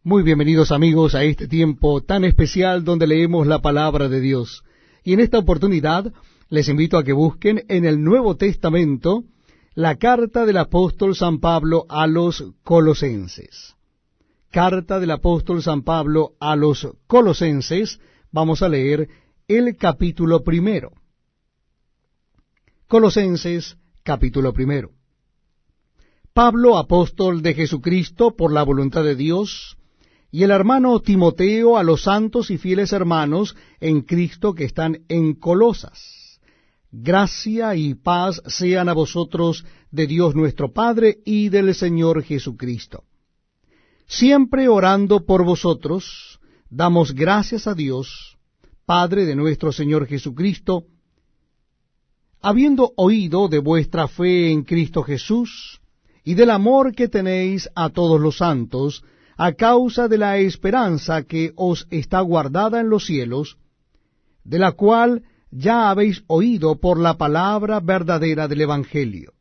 Muy bienvenidos amigos a este tiempo tan especial donde leemos la palabra de Dios. Y en esta oportunidad les invito a que busquen en el Nuevo Testamento la carta del apóstol San Pablo a los Colosenses. Carta del apóstol San Pablo a los Colosenses, vamos a leer el capítulo 1. Colosenses, capítulo 1. Pablo, apóstol de Jesucristo por la voluntad de Dios, y el hermano Timoteo a los santos y fieles hermanos en Cristo que están en Colosas. Gracia y paz sean a vosotros de Dios nuestro Padre y del Señor Jesucristo. Siempre orando por vosotros, damos gracias a Dios, Padre de nuestro Señor Jesucristo, habiendo oído de vuestra fe en Cristo Jesús, y del amor que tenéis a todos los santos, a causa de la esperanza que os está guardada en los cielos, de la cual ya habéis oído por la palabra verdadera del Evangelio,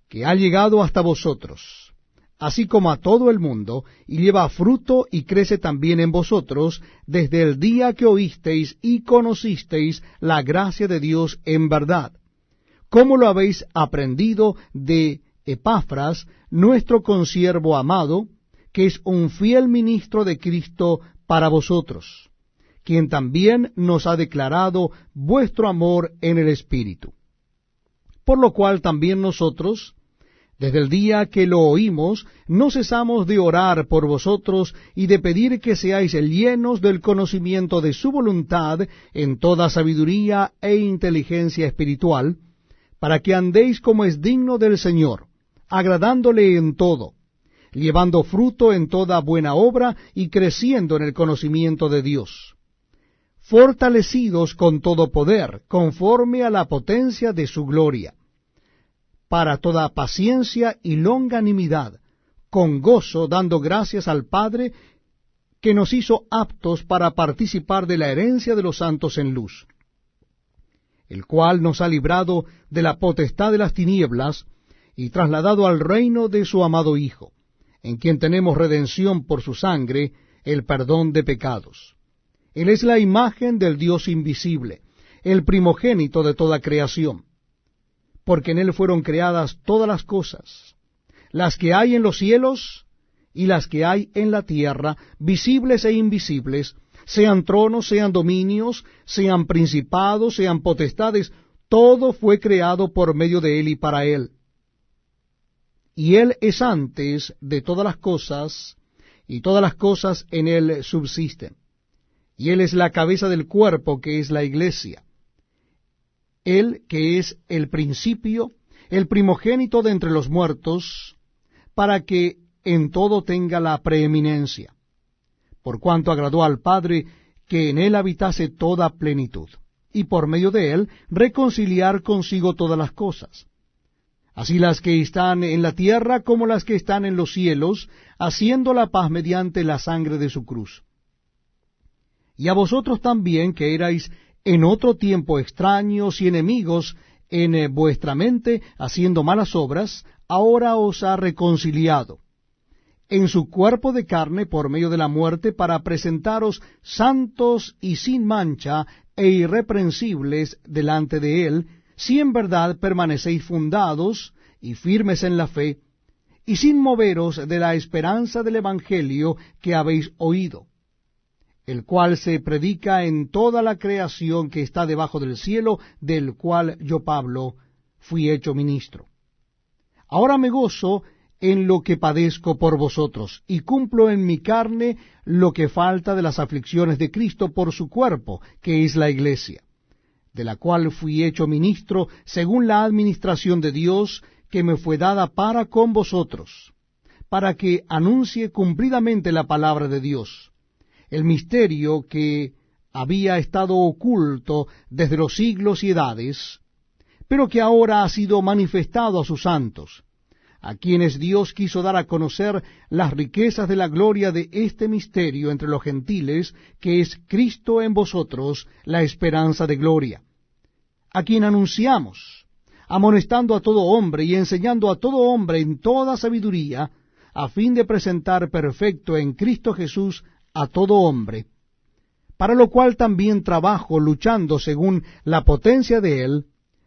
que ha llegado hasta vosotros, así como a todo el mundo, y lleva fruto y crece también en vosotros, desde el día que oísteis y conocisteis la gracia de Dios en verdad, como lo habéis aprendido de Epafras, nuestro consiervo amado, que es un fiel ministro de Cristo para vosotros, quien también nos ha declarado vuestro amor en el Espíritu. Por lo cual también nosotros, desde el día que lo oímos, no cesamos de orar por vosotros y de pedir que seáis llenos del conocimiento de su voluntad en toda sabiduría e inteligencia espiritual, para que andéis como es digno del Señor, agradándole en todo, llevando fruto en toda buena obra y creciendo en el conocimiento de Dios, fortalecidos con todo poder, conforme a la potencia de su gloria, para toda paciencia y longanimidad, con gozo dando gracias al Padre, que nos hizo aptos para participar de la herencia de los santos en luz, el cual nos ha librado de la potestad de las tinieblas, y trasladado al reino de su amado Hijo, en quien tenemos redención por su sangre, el perdón de pecados. Él es la imagen del Dios invisible, el primogénito de toda creación, porque en él fueron creadas todas las cosas, las que hay en los cielos y las que hay en la tierra, visibles e invisibles, sean tronos, sean dominios, sean principados, sean potestades, todo fue creado por medio de él y para él. Y él es antes de todas las cosas, y todas las cosas en él subsisten. Y él es la cabeza del cuerpo, que es la iglesia. Él que es el principio, el primogénito de entre los muertos, para que en todo tenga la preeminencia, por cuanto agradó al Padre que en él habitase toda plenitud, y por medio de él reconciliar consigo todas las cosas, así las que están en la tierra como las que están en los cielos, haciendo la paz mediante la sangre de su cruz. Y a vosotros también, que erais en otro tiempo extraños y enemigos en vuestra mente, haciendo malas obras, ahora os ha reconciliado en su cuerpo de carne por medio de la muerte, para presentaros santos y sin mancha e irreprensibles delante de él, si en verdad permanecéis fundados y firmes en la fe, y sin moveros de la esperanza del Evangelio que habéis oído, el cual se predica en toda la creación que está debajo del cielo, del cual yo, Pablo, fui hecho ministro. Ahora me gozo en lo que padezco por vosotros, y cumplo en mi carne lo que falta de las aflicciones de Cristo por su cuerpo, que es la iglesia, de la cual fui hecho ministro según la administración de Dios que me fue dada para con vosotros, para que anuncie cumplidamente la palabra de Dios, el misterio que había estado oculto desde los siglos y edades, pero que ahora ha sido manifestado a sus santos, a quienes Dios quiso dar a conocer las riquezas de la gloria de este misterio entre los gentiles, que es Cristo en vosotros, la esperanza de gloria, a quien anunciamos, amonestando a todo hombre y enseñando a todo hombre en toda sabiduría, a fin de presentar perfecto en Cristo Jesús a todo hombre, para lo cual también trabajo luchando según la potencia de Él,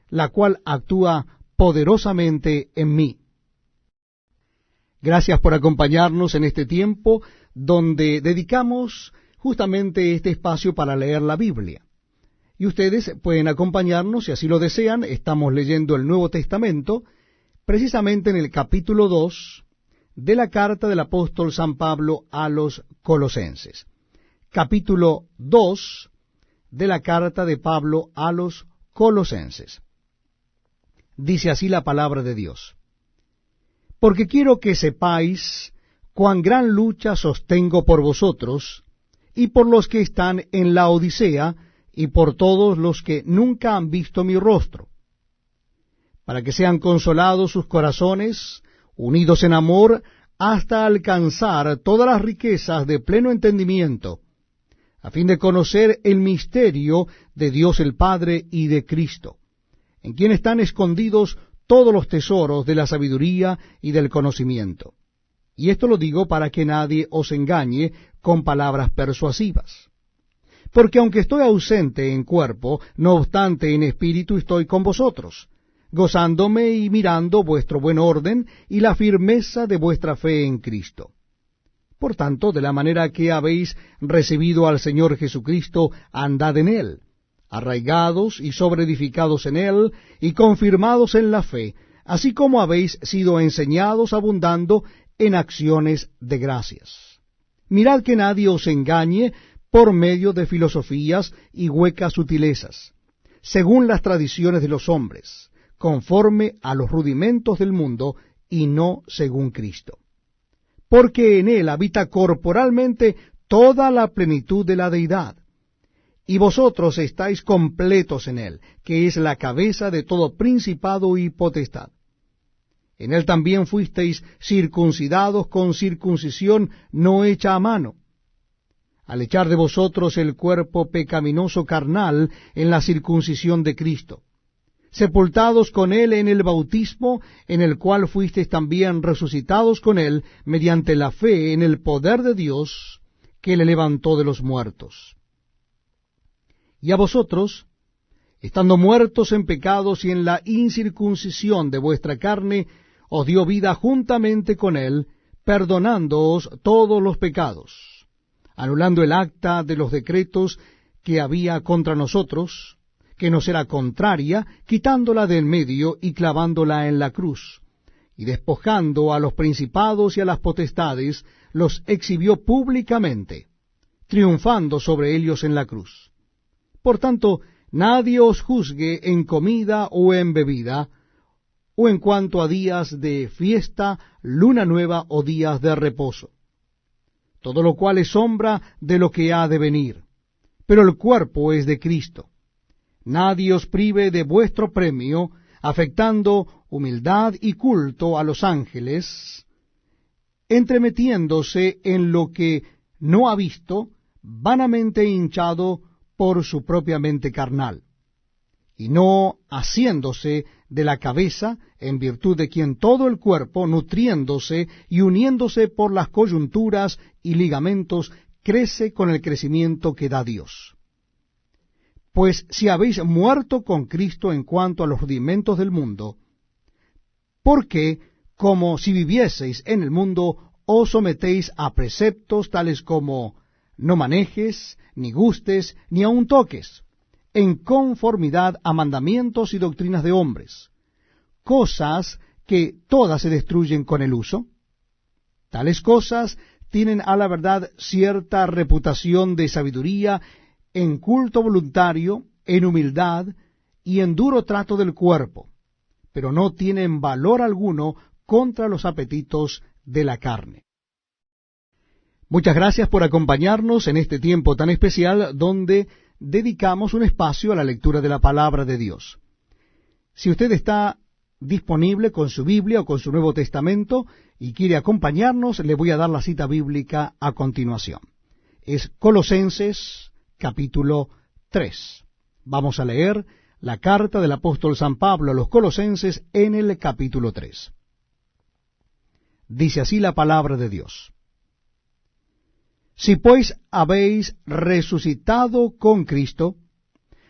la cual actúa poderosamente en mí. Gracias por acompañarnos en este tiempo donde dedicamos justamente este espacio para leer la Biblia. Y ustedes pueden acompañarnos, si así lo desean. Estamos leyendo el Nuevo Testamento, precisamente en el capítulo 2 de la carta del apóstol San Pablo a los Colosenses. Capítulo 2 de la carta de Pablo a los Colosenses. Dice así la palabra de Dios: Porque quiero que sepáis cuán gran lucha sostengo por vosotros, y por los que están en la Odisea, y por todos los que nunca han visto mi rostro, para que sean consolados sus corazones, unidos en amor, hasta alcanzar todas las riquezas de pleno entendimiento, a fin de conocer el misterio de Dios el Padre y de Cristo, en quien están escondidos todos los tesoros de la sabiduría y del conocimiento. Y esto lo digo para que nadie os engañe con palabras persuasivas. Porque aunque estoy ausente en cuerpo, no obstante en espíritu estoy con vosotros, gozándome y mirando vuestro buen orden y la firmeza de vuestra fe en Cristo. Por tanto, de la manera que habéis recibido al Señor Jesucristo, andad en Él, arraigados y sobreedificados en Él, y confirmados en la fe, así como habéis sido enseñados, abundando en acciones de gracias. Mirad que nadie os engañe por medio de filosofías y huecas sutilezas, según las tradiciones de los hombres, conforme a los rudimentos del mundo, y no según Cristo. Porque en Él habita corporalmente toda la plenitud de la deidad, y vosotros estáis completos en Él, que es la cabeza de todo principado y potestad. En Él también fuisteis circuncidados con circuncisión no hecha a mano, al echar de vosotros el cuerpo pecaminoso carnal en la circuncisión de Cristo, sepultados con Él en el bautismo, en el cual fuisteis también resucitados con Él mediante la fe en el poder de Dios, que le levantó de los muertos. Y a vosotros, estando muertos en pecados y en la incircuncisión de vuestra carne, os dio vida juntamente con Él, perdonándoos todos los pecados, anulando el acta de los decretos que había contra nosotros, que nos era contraria, quitándola del medio y clavándola en la cruz, y despojando a los principados y a las potestades, los exhibió públicamente, triunfando sobre ellos en la cruz. Por tanto, nadie os juzgue en comida o en bebida, o en cuanto a días de fiesta, luna nueva o días de reposo, todo lo cual es sombra de lo que ha de venir, pero el cuerpo es de Cristo. Nadie os prive de vuestro premio, afectando humildad y culto a los ángeles, entremetiéndose en lo que no ha visto, vanamente hinchado por su propia mente carnal, y no haciéndose de la cabeza, en virtud de quien todo el cuerpo, nutriéndose y uniéndose por las coyunturas y ligamentos, crece con el crecimiento que da Dios. Pues si habéis muerto con Cristo en cuanto a los rudimentos del mundo, ¿por qué, como si vivieseis en el mundo, os sometéis a preceptos tales como no manejes, ni gustes, ni aun toques, en conformidad a mandamientos y doctrinas de hombres, cosas que todas se destruyen con el uso? Tales cosas tienen a la verdad cierta reputación de sabiduría, en culto voluntario, en humildad y en duro trato del cuerpo, pero no tienen valor alguno contra los apetitos de la carne. Muchas gracias por acompañarnos en este tiempo tan especial donde dedicamos un espacio a la lectura de la palabra de Dios. Si usted está disponible con su Biblia o con su Nuevo Testamento y quiere acompañarnos, le voy a dar la cita bíblica a continuación. Es Colosenses capítulo 3. Vamos a leer la carta del apóstol San Pablo a los Colosenses en el capítulo 3. Dice así la palabra de Dios. Si pues habéis resucitado con Cristo,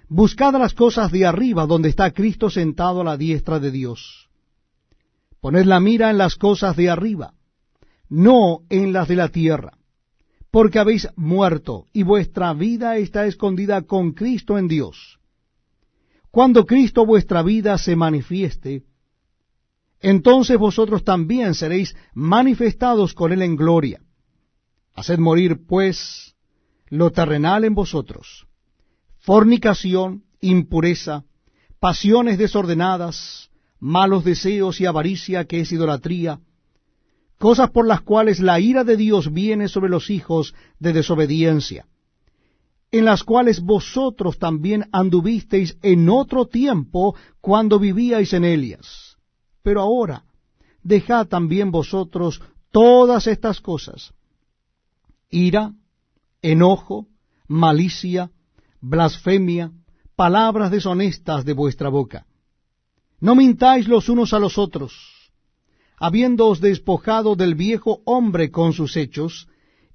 buscad las cosas de arriba, donde está Cristo sentado a la diestra de Dios. Poned la mira en las cosas de arriba, no en las de la tierra, porque habéis muerto, y vuestra vida está escondida con Cristo en Dios. Cuando Cristo vuestra vida se manifieste, entonces vosotros también seréis manifestados con Él en gloria. Haced morir, pues, lo terrenal en vosotros: fornicación, impureza, pasiones desordenadas, malos deseos y avaricia, que es idolatría, cosas por las cuales la ira de Dios viene sobre los hijos de desobediencia, en las cuales vosotros también anduvisteis en otro tiempo cuando vivíais en ellas. Pero ahora dejad también vosotros todas estas cosas: ira, enojo, malicia, blasfemia, palabras deshonestas de vuestra boca. No mintáis los unos a los otros, habiéndoos despojado del viejo hombre con sus hechos,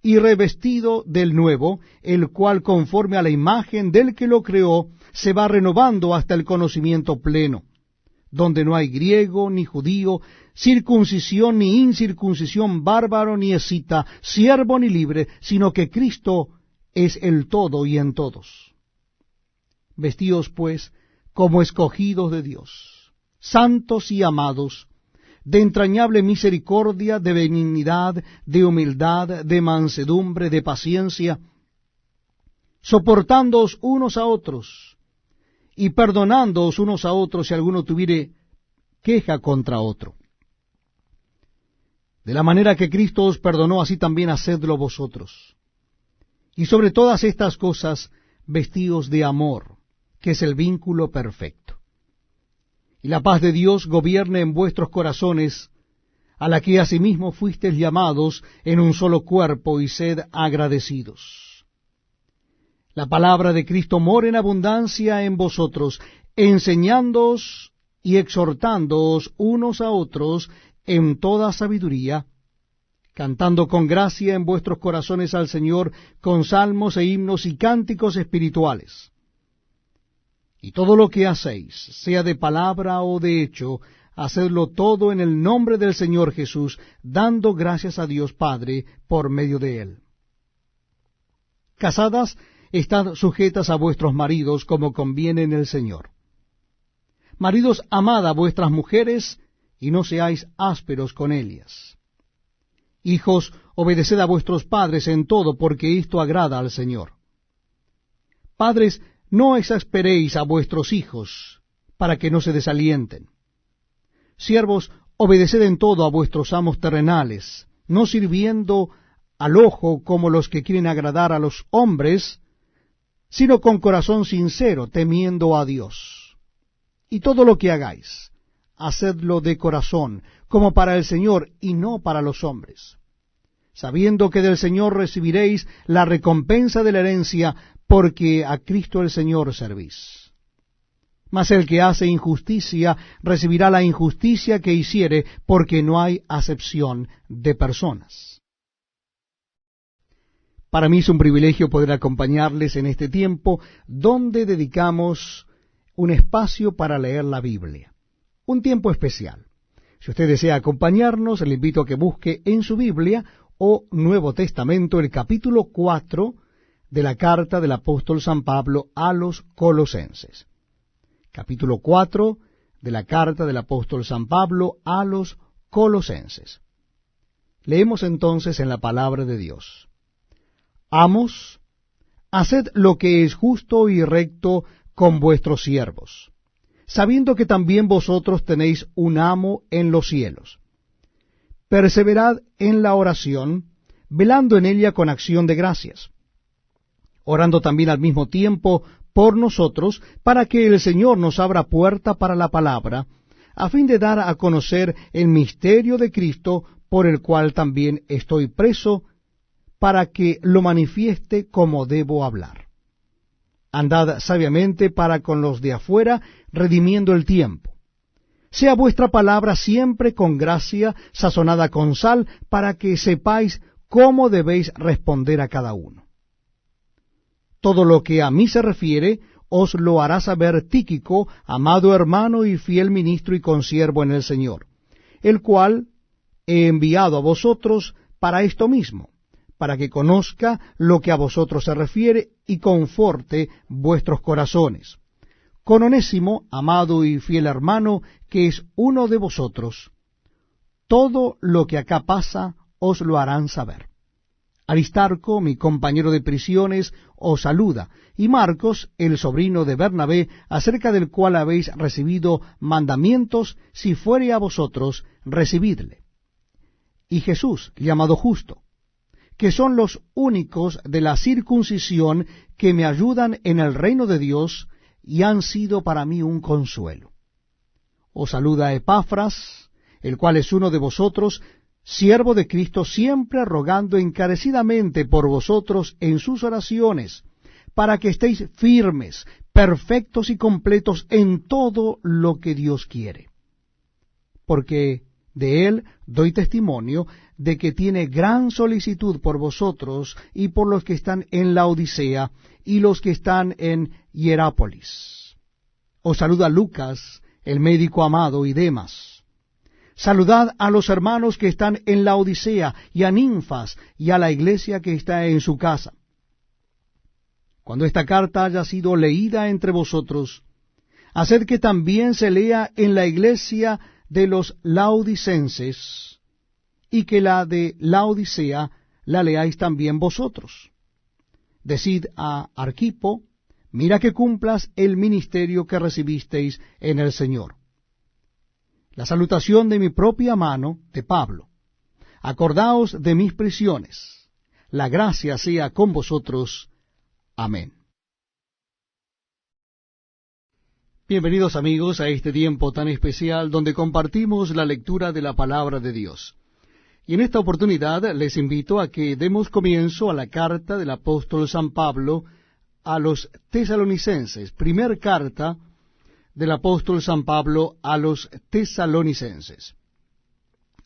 y revestido del nuevo, el cual conforme a la imagen del que lo creó, se va renovando hasta el conocimiento pleno, donde no hay griego ni judío, circuncisión ni incircuncisión, bárbaro ni escita, siervo ni libre, sino que Cristo es el todo y en todos. Vestíos, pues, como escogidos de Dios, santos y amados, de entrañable misericordia, de benignidad, de humildad, de mansedumbre, de paciencia, soportándoos unos a otros, y perdonándoos unos a otros si alguno tuviere queja contra otro. De la manera que Cristo os perdonó, así también hacedlo vosotros. Y sobre todas estas cosas, vestíos de amor, que es el vínculo perfecto. Y la paz de Dios gobierne en vuestros corazones, a la que asimismo fuisteis llamados en un solo cuerpo, y sed agradecidos. La palabra de Cristo mora en abundancia en vosotros, enseñándoos y exhortándoos unos a otros en toda sabiduría, cantando con gracia en vuestros corazones al Señor con salmos e himnos y cánticos espirituales. Y todo lo que hacéis, sea de palabra o de hecho, hacedlo todo en el nombre del Señor Jesús, dando gracias a Dios Padre por medio de Él. Casadas, estad sujetas a vuestros maridos como conviene en el Señor. Maridos, amad a vuestras mujeres, y no seáis ásperos con ellas. Hijos, obedeced a vuestros padres en todo, porque esto agrada al Señor. Padres, no exasperéis a vuestros hijos, para que no se desalienten. Siervos, obedeced en todo a vuestros amos terrenales, no sirviendo al ojo como los que quieren agradar a los hombres, sino con corazón sincero, temiendo a Dios. Y todo lo que hagáis, hacedlo de corazón, como para el Señor y no para los hombres, sabiendo que del Señor recibiréis la recompensa de la herencia, porque a Cristo el Señor servís. Mas el que hace injusticia recibirá la injusticia que hiciere, porque no hay acepción de personas. Para mí es un privilegio poder acompañarles en este tiempo donde dedicamos un espacio para leer la Biblia. Un tiempo especial. Si usted desea acompañarnos, le invito a que busque en su Biblia o Nuevo Testamento el capítulo 4 de la carta del apóstol San Pablo a los Colosenses. Capítulo 4 de la carta del apóstol San Pablo a los Colosenses. Leemos entonces en la palabra de Dios. Amos, haced lo que es justo y recto con vuestros siervos, sabiendo que también vosotros tenéis un amo en los cielos. Perseverad en la oración, velando en ella con acción de gracias, orando también al mismo tiempo por nosotros, para que el Señor nos abra puerta para la palabra, a fin de dar a conocer el misterio de Cristo, por el cual también estoy preso, para que lo manifieste como debo hablar. Andad sabiamente para con los de afuera, redimiendo el tiempo. Sea vuestra palabra siempre con gracia, sazonada con sal, para que sepáis cómo debéis responder a cada uno. Todo lo que a mí se refiere, os lo hará saber Tíquico, amado hermano y fiel ministro y consiervo en el Señor, el cual he enviado a vosotros para esto mismo, para que conozca lo que a vosotros se refiere y conforte vuestros corazones. Con Onésimo, amado y fiel hermano, que es uno de vosotros, todo lo que acá pasa os lo harán saber. Aristarco, mi compañero de prisiones, os saluda, y Marcos, el sobrino de Bernabé, acerca del cual habéis recibido mandamientos, si fuere a vosotros, recibidle. Y Jesús, llamado Justo, que son los únicos de la circuncisión que me ayudan en el reino de Dios, y han sido para mí un consuelo. Os saluda Epafras, el cual es uno de vosotros, siervo de Cristo, siempre rogando encarecidamente por vosotros en sus oraciones, para que estéis firmes, perfectos y completos en todo lo que Dios quiere. Porque de él doy testimonio de que tiene gran solicitud por vosotros y por los que están en Laodicea y los que están en Hierápolis. Os saluda Lucas, el médico amado, y Demas. Saludad a los hermanos que están en Laodicea, y a Ninfas, y a la iglesia que está en su casa. Cuando esta carta haya sido leída entre vosotros, haced que también se lea en la iglesia de los laodicenses, y que la de Laodicea la leáis también vosotros. Decid a Arquipo, mira que cumplas el ministerio que recibisteis en el Señor. La salutación de mi propia mano, de Pablo. Acordaos de mis prisiones. La gracia sea con vosotros. Amén. Bienvenidos amigos a este tiempo tan especial donde compartimos la lectura de la palabra de Dios. Y en esta oportunidad les invito a que demos comienzo a la carta del apóstol San Pablo a los tesalonicenses, primer carta del apóstol San Pablo a los tesalonicenses.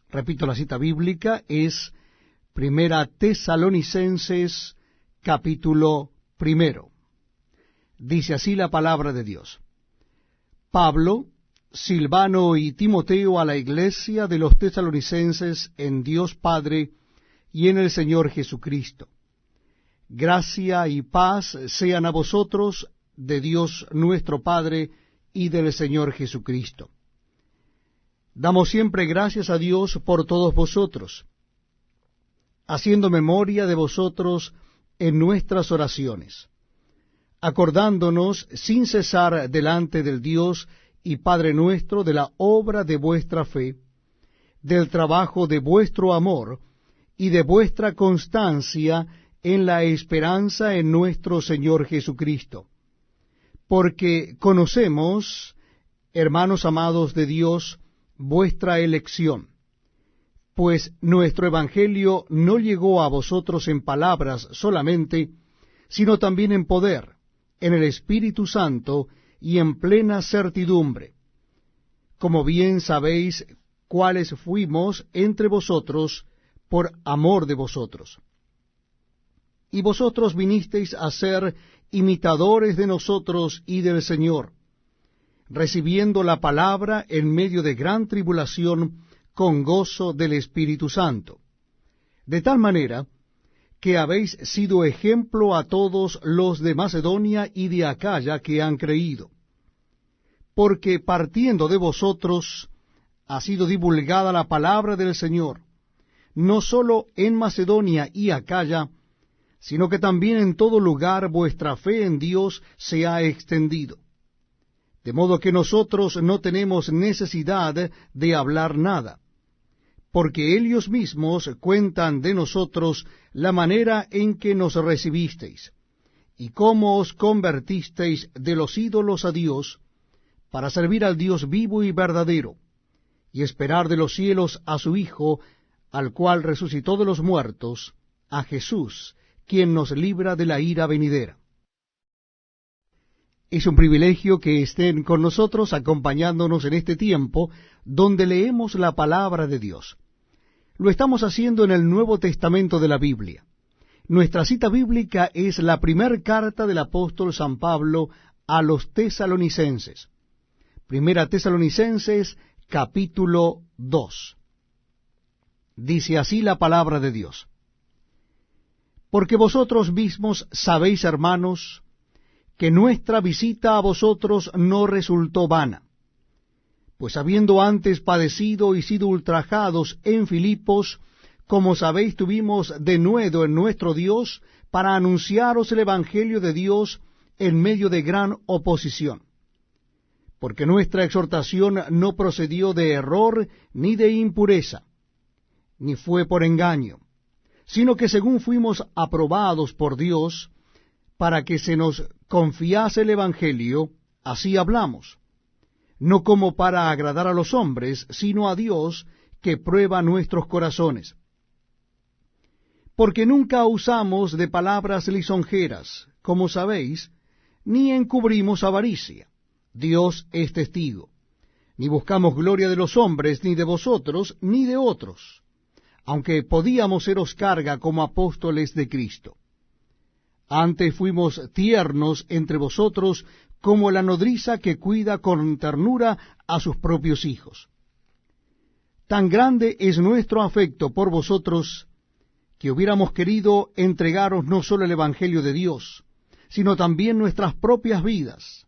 Repito, la cita bíblica es Primera Tesalonicenses, capítulo 1. Dice así la palabra de Dios. Pablo, Silvano y Timoteo a la iglesia de los tesalonicenses en Dios Padre y en el Señor Jesucristo. Gracia y paz sean a vosotros de Dios nuestro Padre y del Señor Jesucristo. Damos siempre gracias a Dios por todos vosotros, haciendo memoria de vosotros en nuestras oraciones, acordándonos sin cesar delante del Dios y Padre nuestro de la obra de vuestra fe, del trabajo de vuestro amor y de vuestra constancia en la esperanza en nuestro Señor Jesucristo. Porque conocemos, hermanos amados de Dios, vuestra elección, pues nuestro evangelio no llegó a vosotros en palabras solamente, sino también en poder, en el Espíritu Santo y en plena certidumbre, como bien sabéis cuáles fuimos entre vosotros por amor de vosotros. Y vosotros vinisteis a ser imitadores de nosotros y del Señor, recibiendo la palabra en medio de gran tribulación con gozo del Espíritu Santo, de tal manera que habéis sido ejemplo a todos los de Macedonia y de Acaya que han creído, porque partiendo de vosotros ha sido divulgada la palabra del Señor, no sólo en Macedonia y Acaya, sino que también en todo lugar vuestra fe en Dios se ha extendido. De modo que nosotros no tenemos necesidad de hablar nada, porque ellos mismos cuentan de nosotros la manera en que nos recibisteis, y cómo os convertisteis de los ídolos a Dios, para servir al Dios vivo y verdadero, y esperar de los cielos a su Hijo, al cual resucitó de los muertos, a Jesús, quien nos libra de la ira venidera. Es un privilegio que estén con nosotros acompañándonos en este tiempo donde leemos la palabra de Dios. Lo estamos haciendo en el Nuevo Testamento de la Biblia. Nuestra cita bíblica es la primera carta del apóstol San Pablo a los tesalonicenses. Primera Tesalonicenses, capítulo 2. Dice así la palabra de Dios. Porque vosotros mismos sabéis, hermanos, que nuestra visita a vosotros no resultó vana, pues habiendo antes padecido y sido ultrajados en Filipos, como sabéis, tuvimos denuedo en nuestro Dios para anunciaros el Evangelio de Dios en medio de gran oposición. Porque nuestra exhortación no procedió de error ni de impureza, ni fue por engaño, sino que según fuimos aprobados por Dios, para que se nos confiase el Evangelio, así hablamos, no como para agradar a los hombres, sino a Dios, que prueba nuestros corazones. Porque nunca usamos de palabras lisonjeras, como sabéis, ni encubrimos avaricia. Dios es testigo. Ni buscamos gloria de los hombres, ni de vosotros, ni de otros, aunque podíamos seros carga como apóstoles de Cristo. Antes fuimos tiernos entre vosotros, como la nodriza que cuida con ternura a sus propios hijos. Tan grande es nuestro afecto por vosotros, que hubiéramos querido entregaros no solo el Evangelio de Dios, sino también nuestras propias vidas,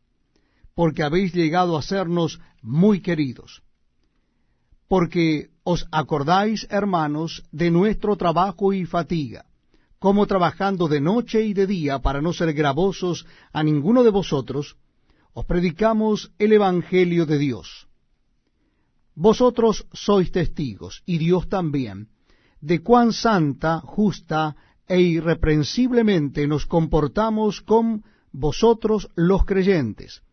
porque habéis llegado a sernos muy queridos. Porque os acordáis, hermanos, de nuestro trabajo y fatiga, como trabajando de noche y de día para no ser gravosos a ninguno de vosotros, os predicamos el Evangelio de Dios. Vosotros sois testigos, y Dios también, de cuán santa, justa e irreprensiblemente nos comportamos con vosotros los creyentes,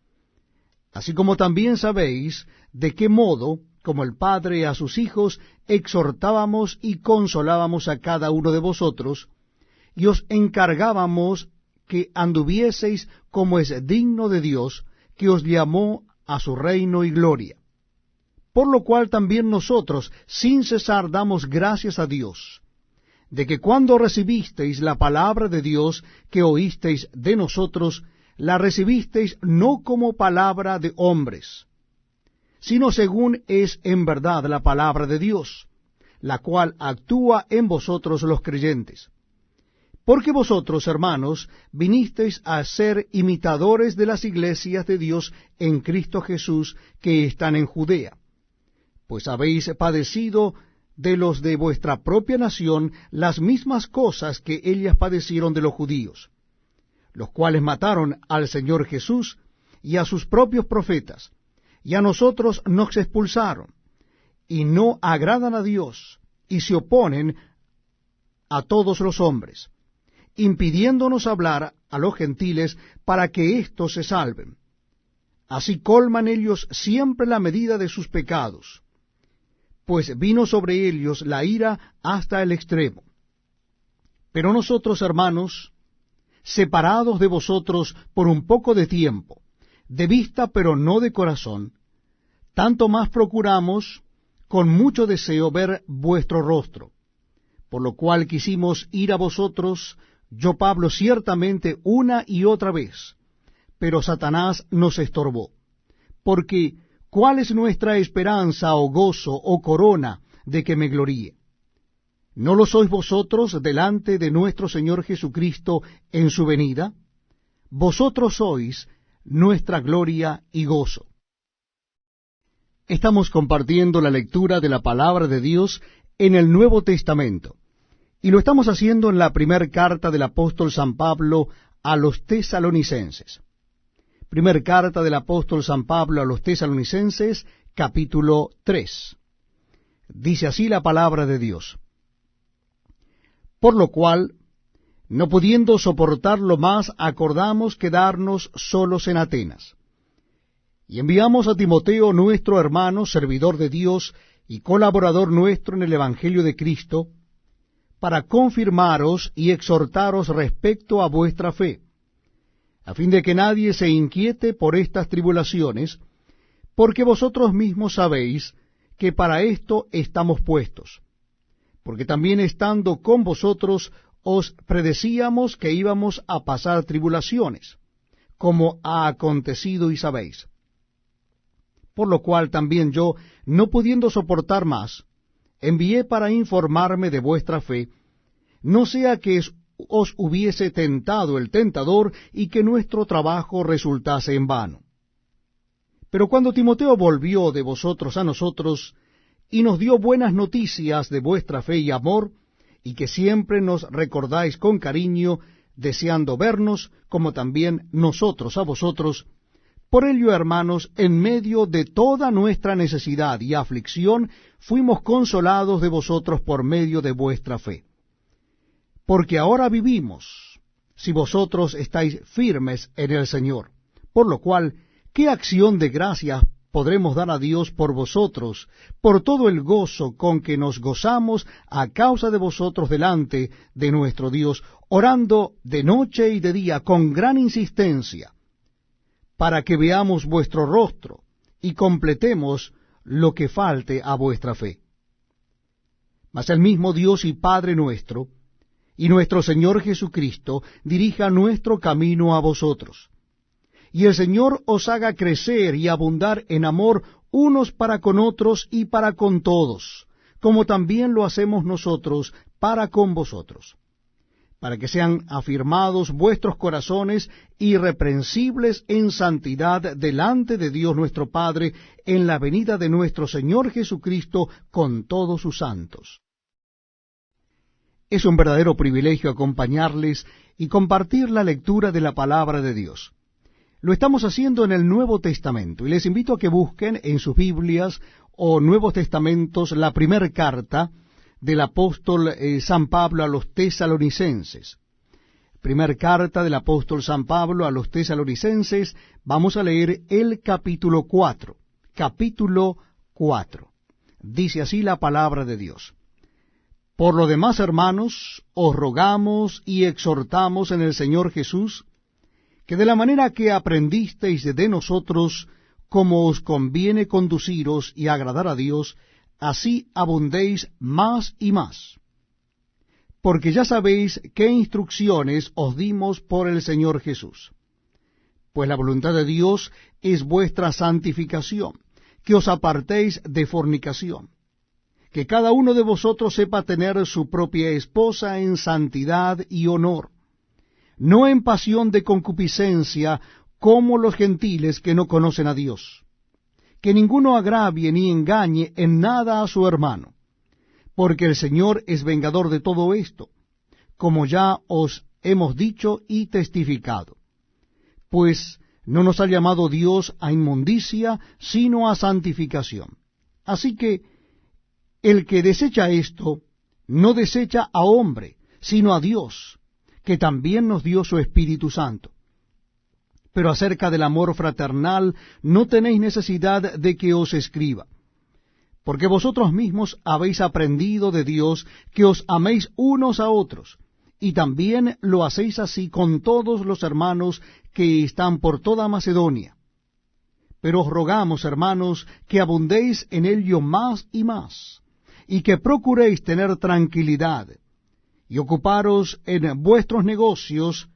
así como también sabéis de qué modo, como el Padre a sus hijos, exhortábamos y consolábamos a cada uno de vosotros, y os encargábamos que anduvieseis como es digno de Dios, que os llamó a su reino y gloria. Por lo cual también nosotros, sin cesar, damos gracias a Dios, de que cuando recibisteis la palabra de Dios que oísteis de nosotros, la recibisteis no como palabra de hombres, sino según es en verdad la palabra de Dios, la cual actúa en vosotros los creyentes. Porque vosotros, hermanos, vinisteis a ser imitadores de las iglesias de Dios en Cristo Jesús que están en Judea, pues habéis padecido de los de vuestra propia nación las mismas cosas que ellas padecieron de los judíos, los cuales mataron al Señor Jesús y a sus propios profetas, y a nosotros nos expulsaron, y no agradan a Dios, y se oponen a todos los hombres, impidiéndonos hablar a los gentiles para que éstos se salven. Así colman ellos siempre la medida de sus pecados, pues vino sobre ellos la ira hasta el extremo. Pero nosotros, hermanos, separados de vosotros por un poco de tiempo, de vista pero no de corazón, tanto más procuramos con mucho deseo ver vuestro rostro, por lo cual quisimos ir a vosotros, yo Pablo ciertamente una y otra vez, pero Satanás nos estorbó. Porque, ¿cuál es nuestra esperanza o gozo o corona de que me gloríe? ¿No lo sois vosotros delante de nuestro Señor Jesucristo en su venida? Vosotros sois nuestra gloria y gozo. Estamos compartiendo la lectura de la palabra de Dios en el Nuevo Testamento, y lo estamos haciendo en la primera carta del apóstol San Pablo a los tesalonicenses. Primer carta del apóstol San Pablo a los tesalonicenses, capítulo 3. Dice así la palabra de Dios. Por lo cual, no pudiendo soportarlo más, acordamos quedarnos solos en Atenas. Y enviamos a Timoteo, nuestro hermano, servidor de Dios y colaborador nuestro en el Evangelio de Cristo, para confirmaros y exhortaros respecto a vuestra fe, a fin de que nadie se inquiete por estas tribulaciones, porque vosotros mismos sabéis que para esto estamos puestos, porque también estando con vosotros os predecíamos que íbamos a pasar tribulaciones, como ha acontecido y sabéis. Por lo cual también yo, no pudiendo soportar más, envié para informarme de vuestra fe, no sea que os hubiese tentado el tentador y que nuestro trabajo resultase en vano. Pero cuando Timoteo volvió de vosotros a nosotros, y nos dio buenas noticias de vuestra fe y amor, y que siempre nos recordáis con cariño, deseando vernos, como también nosotros a vosotros, por ello, hermanos, en medio de toda nuestra necesidad y aflicción, fuimos consolados de vosotros por medio de vuestra fe. Porque ahora vivimos, si vosotros estáis firmes en el Señor. Por lo cual, ¿qué acción de gracias podremos dar a Dios por vosotros, por todo el gozo con que nos gozamos a causa de vosotros delante de nuestro Dios, orando de noche y de día con gran insistencia, para que veamos vuestro rostro y completemos lo que falte a vuestra fe? Mas el mismo Dios y Padre nuestro, y nuestro Señor Jesucristo, dirija nuestro camino a vosotros. Y el Señor os haga crecer y abundar en amor unos para con otros y para con todos, como también lo hacemos nosotros para con vosotros, para que sean afirmados vuestros corazones irreprensibles en santidad delante de Dios nuestro Padre, en la venida de nuestro Señor Jesucristo con todos sus santos. Es un verdadero privilegio acompañarles y compartir la lectura de la palabra de Dios. Lo estamos haciendo en el Nuevo Testamento, y les invito a que busquen en sus Biblias o Nuevos Testamentos la primera carta del apóstol San Pablo a los tesalonicenses. Primer carta del apóstol San Pablo a los tesalonicenses, vamos a leer el capítulo 4. Capítulo 4. Dice así la palabra de Dios. Por lo demás, hermanos, os rogamos y exhortamos en el Señor Jesús, que de la manera que aprendisteis de nosotros, como os conviene conduciros y agradar a Dios, así abundéis más y más. Porque ya sabéis qué instrucciones os dimos por el Señor Jesús. Pues la voluntad de Dios es vuestra santificación, que os apartéis de fornicación, que cada uno de vosotros sepa tener su propia esposa en santidad y honor, no en pasión de concupiscencia, como los gentiles que no conocen a Dios. Que ninguno agravie ni engañe en nada a su hermano, porque el Señor es vengador de todo esto, como ya os hemos dicho y testificado. Pues no nos ha llamado Dios a inmundicia, sino a santificación. Así que el que desecha esto, no desecha a hombre, sino a Dios, que también nos dio su Espíritu Santo. Pero acerca del amor fraternal no tenéis necesidad de que os escriba, porque vosotros mismos habéis aprendido de Dios que os améis unos a otros, y también lo hacéis así con todos los hermanos que están por toda Macedonia. Pero os rogamos, hermanos, que abundéis en ello más y más, y que procuréis tener tranquilidad, y ocuparos en vuestros negocios,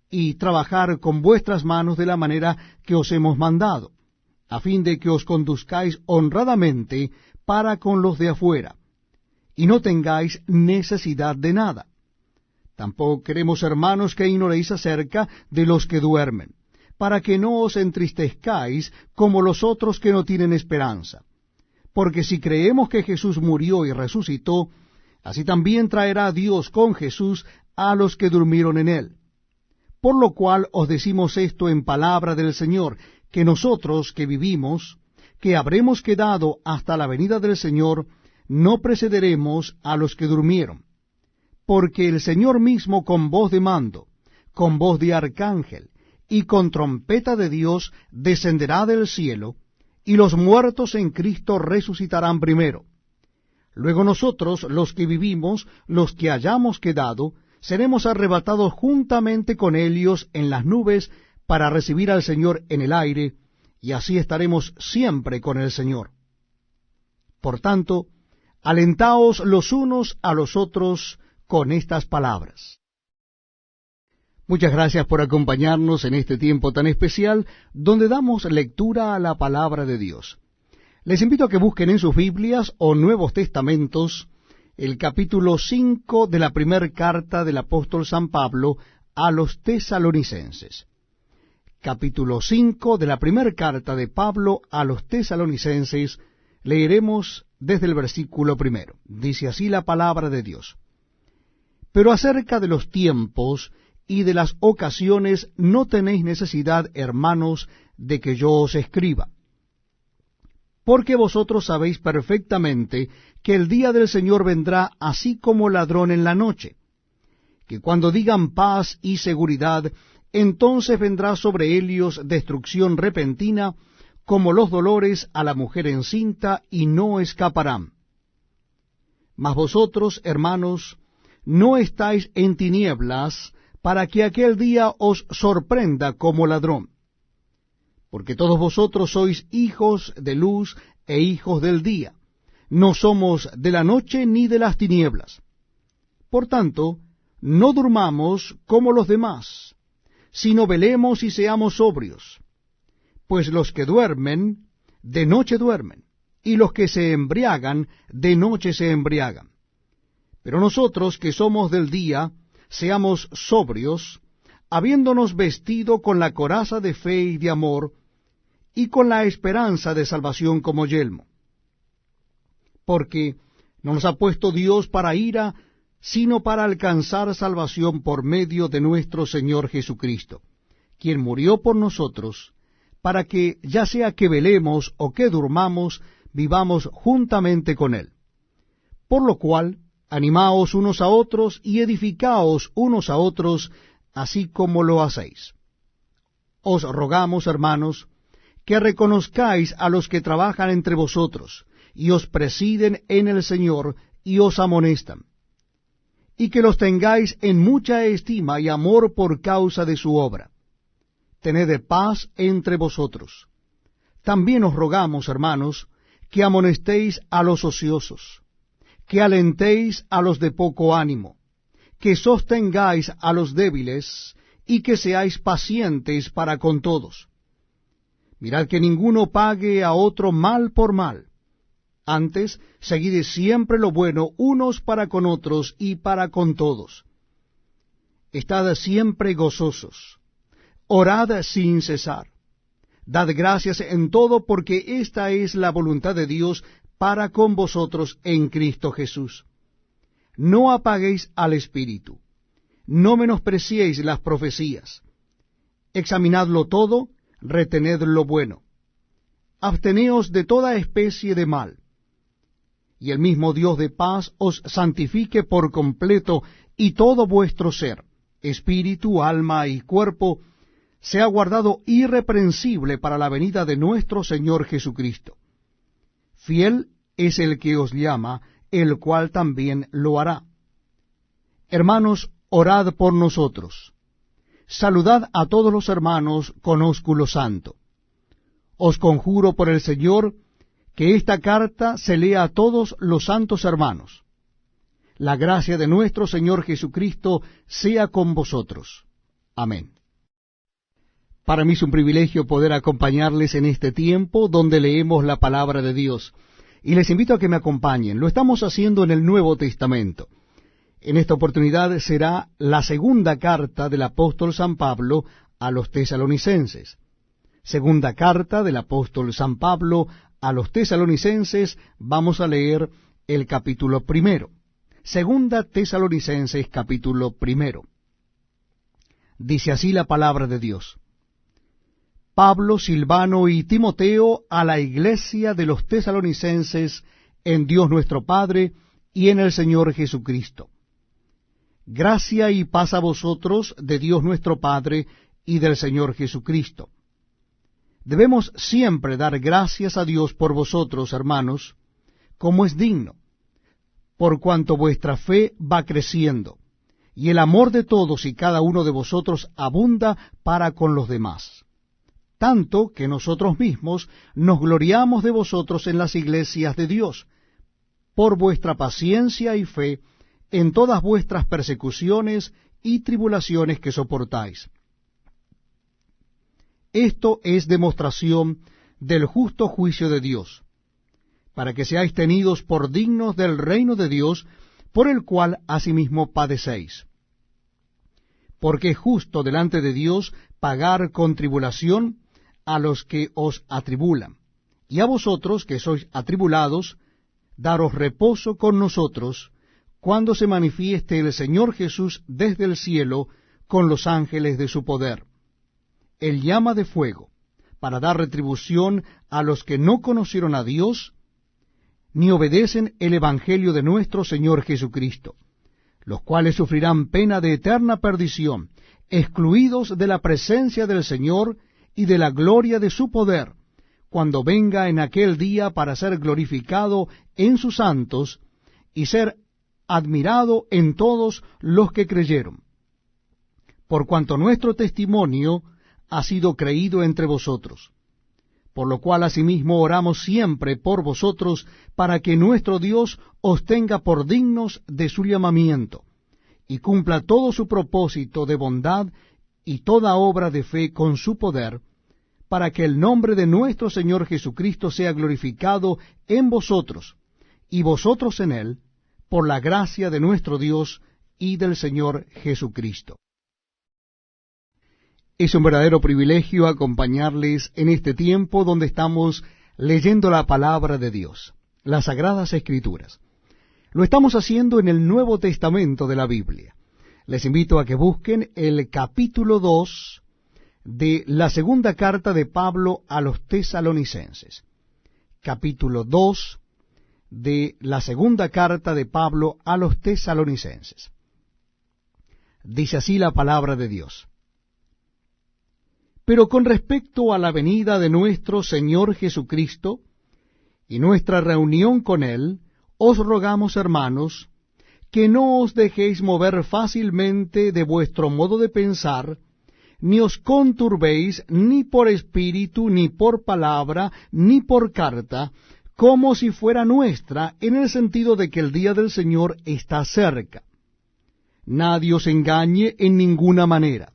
y trabajar con vuestras manos de la manera que os hemos mandado, a fin de que os conduzcáis honradamente para con los de afuera, y no tengáis necesidad de nada. Tampoco queremos, hermanos, que ignoréis acerca de los que duermen, para que no os entristezcáis como los otros que no tienen esperanza. Porque si creemos que Jesús murió y resucitó, así también traerá Dios con Jesús a los que durmieron en él. Por lo cual os decimos esto en palabra del Señor, que nosotros que vivimos, que habremos quedado hasta la venida del Señor, no precederemos a los que durmieron. Porque el Señor mismo con voz de mando, con voz de arcángel, y con trompeta de Dios descenderá del cielo, y los muertos en Cristo resucitarán primero. Luego nosotros, los que vivimos, los que hayamos quedado, seremos arrebatados juntamente con ellos en las nubes para recibir al Señor en el aire, y así estaremos siempre con el Señor. Por tanto, alentaos los unos a los otros con estas palabras. Muchas gracias por acompañarnos en este tiempo tan especial, donde damos lectura a la palabra de Dios. Les invito a que busquen en sus Biblias o Nuevos Testamentos el capítulo 5 de la primera carta del apóstol San Pablo a los Tesalonicenses. Capítulo 5 de la primera carta de Pablo a los Tesalonicenses, leeremos desde el versículo 1. Dice así la palabra de Dios. Pero acerca de los tiempos y de las ocasiones no tenéis necesidad, hermanos, de que yo os escriba. Porque vosotros sabéis perfectamente que el día del Señor vendrá así como ladrón en la noche, que cuando digan paz y seguridad, entonces vendrá sobre ellos destrucción repentina, como los dolores a la mujer encinta, y no escaparán. Mas vosotros, hermanos, no estáis en tinieblas, para que aquel día os sorprenda como ladrón. Porque todos vosotros sois hijos de luz e hijos del día. No somos de la noche ni de las tinieblas. Por tanto, no durmamos como los demás, sino velemos y seamos sobrios. Pues los que duermen, de noche duermen, y los que se embriagan, de noche se embriagan. Pero nosotros que somos del día, seamos sobrios, habiéndonos vestido con la coraza de fe y de amor, y con la esperanza de salvación como yelmo. Porque no nos ha puesto Dios para ira, sino para alcanzar salvación por medio de nuestro Señor Jesucristo, quien murió por nosotros, para que, ya sea que velemos o que durmamos, vivamos juntamente con Él. Por lo cual, animaos unos a otros y edificaos unos a otros, así como lo hacéis. Os rogamos, hermanos, que reconozcáis a los que trabajan entre vosotros, y os presiden en el Señor, y os amonestan, y que los tengáis en mucha estima y amor por causa de su obra. Tened paz entre vosotros. También os rogamos, hermanos, que amonestéis a los ociosos, que alentéis a los de poco ánimo, que sostengáis a los débiles, y que seáis pacientes para con todos. Mirad que ninguno pague a otro mal por mal. Antes, seguid siempre lo bueno unos para con otros y para con todos. Estad siempre gozosos. Orad sin cesar. Dad gracias en todo, porque esta es la voluntad de Dios para con vosotros en Cristo Jesús. No apaguéis al Espíritu. No menospreciéis las profecías. Examinadlo todo, retened lo bueno. Absteneos de toda especie de mal. Y el mismo Dios de paz os santifique por completo, y todo vuestro ser, espíritu, alma y cuerpo, sea guardado irreprensible para la venida de nuestro Señor Jesucristo. Fiel es el que os llama, el cual también lo hará. Hermanos, orad por nosotros. Saludad a todos los hermanos con ósculo santo. Os conjuro por el Señor que esta carta se lea a todos los santos hermanos. La gracia de nuestro Señor Jesucristo sea con vosotros. Amén. Para mí es un privilegio poder acompañarles en este tiempo donde leemos la palabra de Dios. Y les invito a que me acompañen. Lo estamos haciendo en el Nuevo Testamento. En esta oportunidad será la segunda carta del apóstol San Pablo a los Tesalonicenses. Segunda carta del apóstol San Pablo a los Tesalonicenses, vamos a leer el capítulo 1. Segunda Tesalonicenses, capítulo 1. Dice así la palabra de Dios. Pablo, Silvano y Timoteo a la iglesia de los Tesalonicenses en Dios nuestro Padre y en el Señor Jesucristo. Gracia y paz a vosotros de Dios nuestro Padre y del Señor Jesucristo. Debemos siempre dar gracias a Dios por vosotros, hermanos, como es digno, por cuanto vuestra fe va creciendo, y el amor de todos y cada uno de vosotros abunda para con los demás, tanto que nosotros mismos nos gloriamos de vosotros en las iglesias de Dios, por vuestra paciencia y fe en todas vuestras persecuciones y tribulaciones que soportáis. Esto es demostración del justo juicio de Dios, para que seáis tenidos por dignos del reino de Dios, por el cual asimismo padecéis. Porque es justo delante de Dios pagar con tribulación a los que os atribulan, y a vosotros que sois atribulados, daros reposo con nosotros, cuando se manifieste el Señor Jesús desde el cielo con los ángeles de su poder, el llama de fuego, para dar retribución a los que no conocieron a Dios, ni obedecen el Evangelio de nuestro Señor Jesucristo, los cuales sufrirán pena de eterna perdición, excluidos de la presencia del Señor y de la gloria de su poder, cuando venga en aquel día para ser glorificado en sus santos y ser admirado en todos los que creyeron. Por cuanto nuestro testimonio ha sido creído entre vosotros, por lo cual asimismo oramos siempre por vosotros, para que nuestro Dios os tenga por dignos de su llamamiento, y cumpla todo su propósito de bondad y toda obra de fe con su poder, para que el nombre de nuestro Señor Jesucristo sea glorificado en vosotros, y vosotros en él, por la gracia de nuestro Dios y del Señor Jesucristo. Es un verdadero privilegio acompañarles en este tiempo donde estamos leyendo la palabra de Dios, las Sagradas Escrituras. Lo estamos haciendo en el Nuevo Testamento de la Biblia. Les invito a que busquen el capítulo 2 de la segunda carta de Pablo a los Tesalonicenses. Capítulo 2 de la segunda carta de Pablo a los Tesalonicenses. Dice así la palabra de Dios. Pero con respecto a la venida de nuestro Señor Jesucristo y nuestra reunión con Él, os rogamos, hermanos, que no os dejéis mover fácilmente de vuestro modo de pensar, ni os conturbéis ni por espíritu, ni por palabra, ni por carta, como si fuera nuestra, en el sentido de que el día del Señor está cerca. Nadie os engañe en ninguna manera,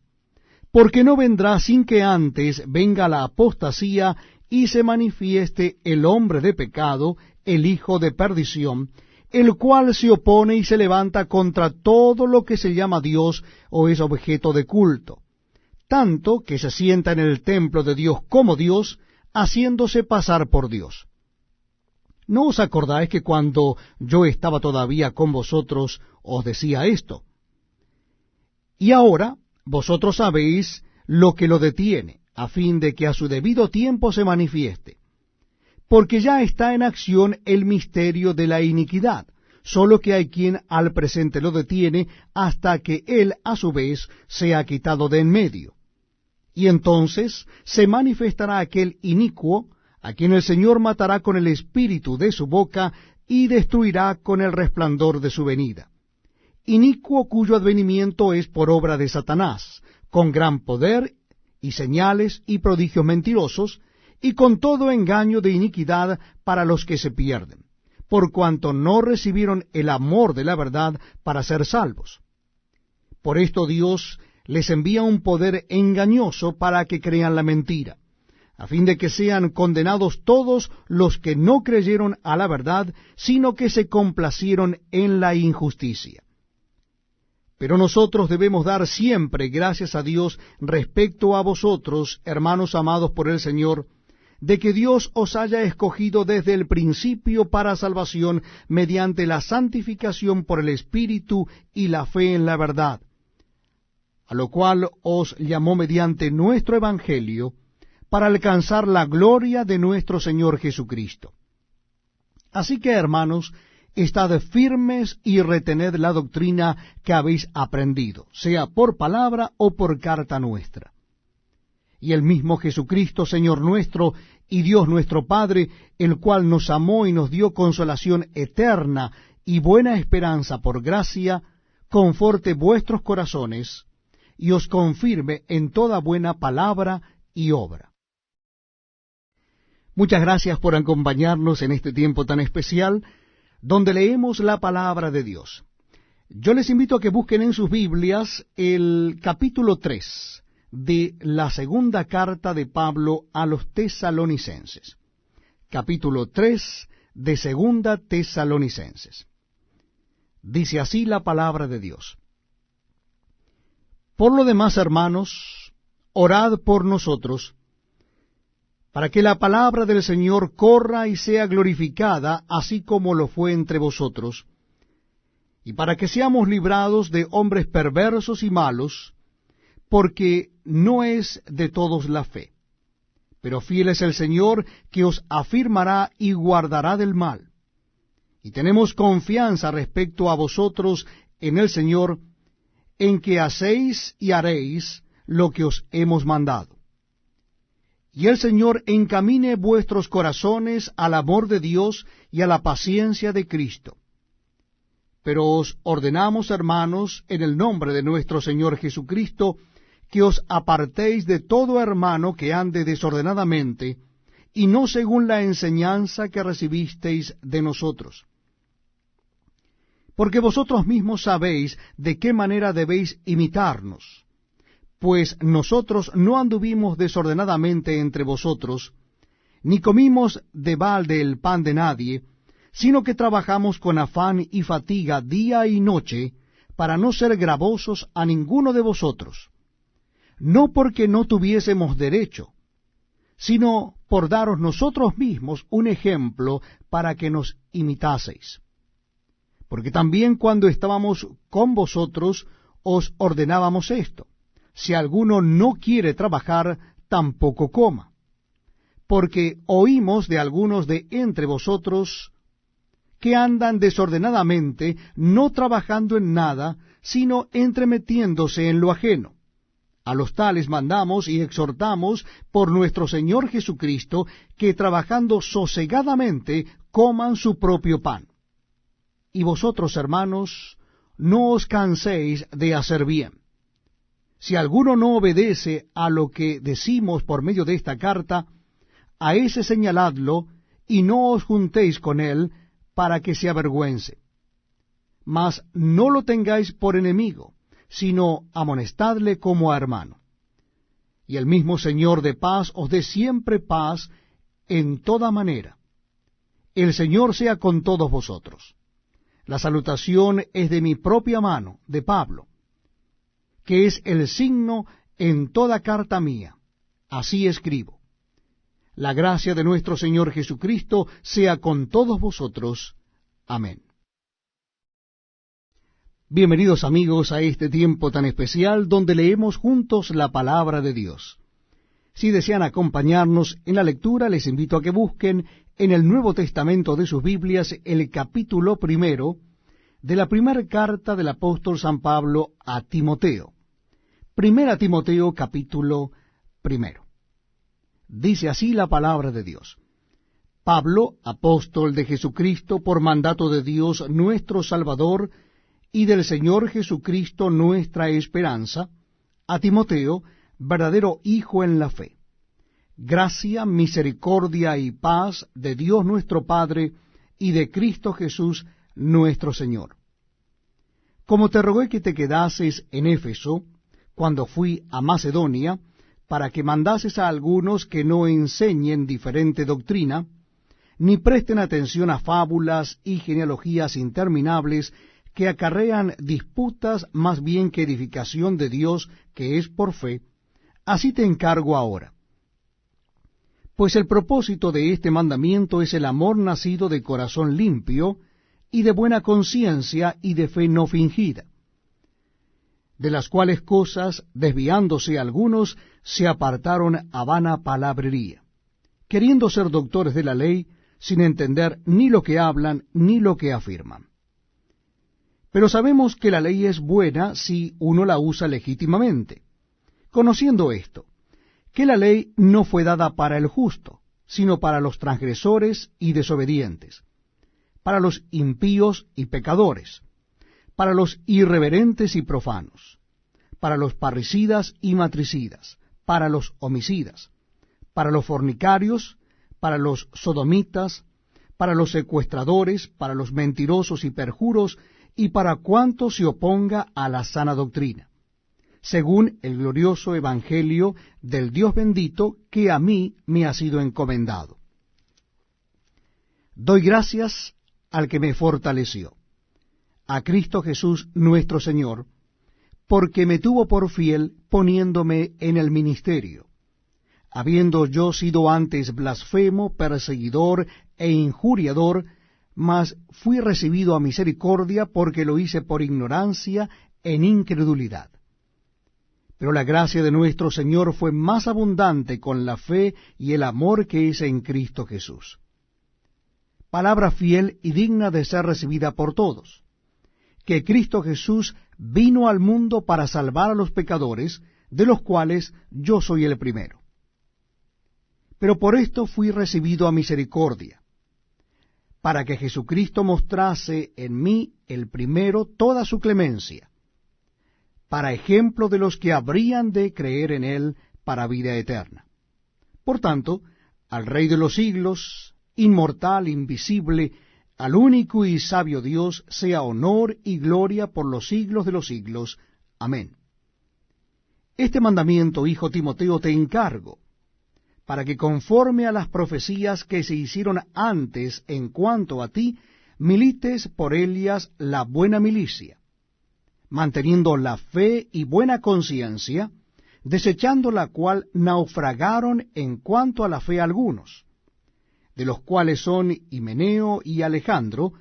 porque no vendrá sin que antes venga la apostasía y se manifieste el hombre de pecado, el hijo de perdición, el cual se opone y se levanta contra todo lo que se llama Dios o es objeto de culto, tanto que se sienta en el templo de Dios como Dios, haciéndose pasar por Dios. ¿No os acordáis que cuando yo estaba todavía con vosotros os decía esto? Y ahora vosotros sabéis lo que lo detiene, a fin de que a su debido tiempo se manifieste. Porque ya está en acción el misterio de la iniquidad, solo que hay quien al presente lo detiene hasta que él a su vez sea quitado de en medio. Y entonces se manifestará aquel inicuo, a quien el Señor matará con el espíritu de su boca y destruirá con el resplandor de su venida. Inicuo cuyo advenimiento es por obra de Satanás, con gran poder y señales y prodigios mentirosos, y con todo engaño de iniquidad para los que se pierden, por cuanto no recibieron el amor de la verdad para ser salvos. Por esto Dios les envía un poder engañoso para que crean la mentira, a fin de que sean condenados todos los que no creyeron a la verdad, sino que se complacieron en la injusticia. Pero nosotros debemos dar siempre gracias a Dios respecto a vosotros, hermanos amados por el Señor, de que Dios os haya escogido desde el principio para salvación mediante la santificación por el Espíritu y la fe en la verdad, a lo cual os llamó mediante nuestro Evangelio, para alcanzar la gloria de nuestro Señor Jesucristo. Así que, hermanos, estad firmes y retened la doctrina que habéis aprendido, sea por palabra o por carta nuestra. Y el mismo Jesucristo, Señor nuestro, y Dios nuestro Padre, el cual nos amó y nos dio consolación eterna y buena esperanza por gracia, conforte vuestros corazones, y os confirme en toda buena palabra y obra. Muchas gracias por acompañarnos en este tiempo tan especial, donde leemos la palabra de Dios. Yo les invito a que busquen en sus Biblias el capítulo 3 de la segunda carta de Pablo a los tesalonicenses. Capítulo 3 de segunda Tesalonicenses. Dice así la palabra de Dios. Por lo demás, hermanos, orad por nosotros, para que la palabra del Señor corra y sea glorificada, así como lo fue entre vosotros, y para que seamos librados de hombres perversos y malos, porque no es de todos la fe. Pero fiel es el Señor, que os afirmará y guardará del mal. Y tenemos confianza respecto a vosotros en el Señor, en que hacéis y haréis lo que os hemos mandado. Y el Señor encamine vuestros corazones al amor de Dios y a la paciencia de Cristo. Pero os ordenamos, hermanos, en el nombre de nuestro Señor Jesucristo, que os apartéis de todo hermano que ande desordenadamente, y no según la enseñanza que recibisteis de nosotros. Porque vosotros mismos sabéis de qué manera debéis imitarnos, pues nosotros no anduvimos desordenadamente entre vosotros, ni comimos de balde el pan de nadie, sino que trabajamos con afán y fatiga día y noche, para no ser gravosos a ninguno de vosotros, no porque no tuviésemos derecho, sino por daros nosotros mismos un ejemplo para que nos imitaseis. Porque también cuando estábamos con vosotros os ordenábamos esto: si alguno no quiere trabajar, tampoco coma. Porque oímos de algunos de entre vosotros que andan desordenadamente, no trabajando en nada, sino entremetiéndose en lo ajeno. A los tales mandamos y exhortamos por nuestro Señor Jesucristo, que trabajando sosegadamente coman su propio pan. Y vosotros, hermanos, no os canséis de hacer bien. Si alguno no obedece a lo que decimos por medio de esta carta, a ese señaladlo, y no os juntéis con él, para que se avergüence. Mas no lo tengáis por enemigo, sino amonestadle como a hermano. Y el mismo Señor de paz os dé siempre paz en toda manera. El Señor sea con todos vosotros. La salutación es de mi propia mano, de Pablo, que es el signo en toda carta mía. Así escribo. La gracia de nuestro Señor Jesucristo sea con todos vosotros. Amén. Bienvenidos amigos a este tiempo tan especial donde leemos juntos la palabra de Dios. Si desean acompañarnos en la lectura, les invito a que busquen en el Nuevo Testamento de sus Biblias el capítulo 1 de la primera carta del apóstol San Pablo a Timoteo. Primera Timoteo capítulo 1. Dice así la palabra de Dios. Pablo, apóstol de Jesucristo, por mandato de Dios nuestro Salvador, y del Señor Jesucristo nuestra esperanza, a Timoteo, verdadero hijo en la fe. Gracia, misericordia y paz de Dios nuestro Padre y de Cristo Jesús nuestro Señor. Como te rogué que te quedases en Éfeso, cuando fui a Macedonia, para que mandases a algunos que no enseñen diferente doctrina, ni presten atención a fábulas y genealogías interminables que acarrean disputas más bien que edificación de Dios, que es por fe, así te encargo ahora. Pues el propósito de este mandamiento es el amor nacido de corazón limpio, y de buena conciencia y de fe no fingida, de las cuales cosas, desviándose algunos, se apartaron a vana palabrería, queriendo ser doctores de la ley, sin entender ni lo que hablan ni lo que afirman. Pero sabemos que la ley es buena si uno la usa legítimamente, conociendo esto, que la ley no fue dada para el justo, sino para los transgresores y desobedientes, para los impíos y pecadores, para los irreverentes y profanos, para los parricidas y matricidas, para los homicidas, para los fornicarios, para los sodomitas, para los secuestradores, para los mentirosos y perjuros, y para cuanto se oponga a la sana doctrina, según el glorioso evangelio del Dios bendito que a mí me ha sido encomendado. Doy gracias al que me fortaleció, a Cristo Jesús nuestro Señor, porque me tuvo por fiel poniéndome en el ministerio, habiendo yo sido antes blasfemo, perseguidor e injuriador, mas fui recibido a misericordia porque lo hice por ignorancia en incredulidad. Pero la gracia de nuestro Señor fue más abundante con la fe y el amor que es en Cristo Jesús. Palabra fiel y digna de ser recibida por todos, que Cristo Jesús vino al mundo para salvar a los pecadores, de los cuales yo soy el primero. Pero por esto fui recibido a misericordia, para que Jesucristo mostrase en mí el primero toda su clemencia, para ejemplo de los que habrían de creer en él para vida eterna. Por tanto, al Rey de los siglos, inmortal, invisible, al único y sabio Dios, sea honor y gloria por los siglos de los siglos. Amén. Este mandamiento, hijo Timoteo, te encargo, para que conforme a las profecías que se hicieron antes en cuanto a ti, milites por ellas la buena milicia, manteniendo la fe y buena conciencia, desechando la cual naufragaron en cuanto a la fe algunos, de los cuales son Himeneo y Alejandro,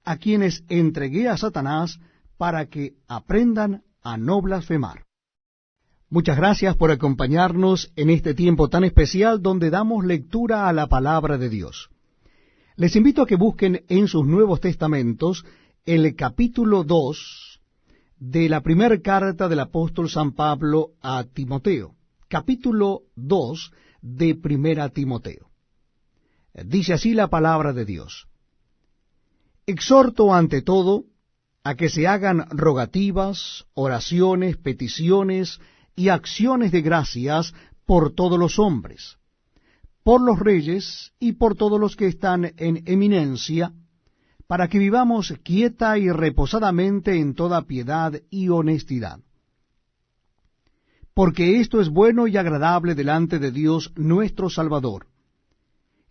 a quienes entregué a Satanás para que aprendan a no blasfemar. Muchas gracias por acompañarnos en este tiempo tan especial donde damos lectura a la palabra de Dios. Les invito a que busquen en sus Nuevos Testamentos el capítulo 2 de la primera carta del apóstol San Pablo a Timoteo. Capítulo 2 de Primera Timoteo. Dice así la palabra de Dios. Exhorto ante todo a que se hagan rogativas, oraciones, peticiones y acciones de gracias por todos los hombres, por los reyes y por todos los que están en eminencia, para que vivamos quieta y reposadamente en toda piedad y honestidad. Porque esto es bueno y agradable delante de Dios nuestro Salvador,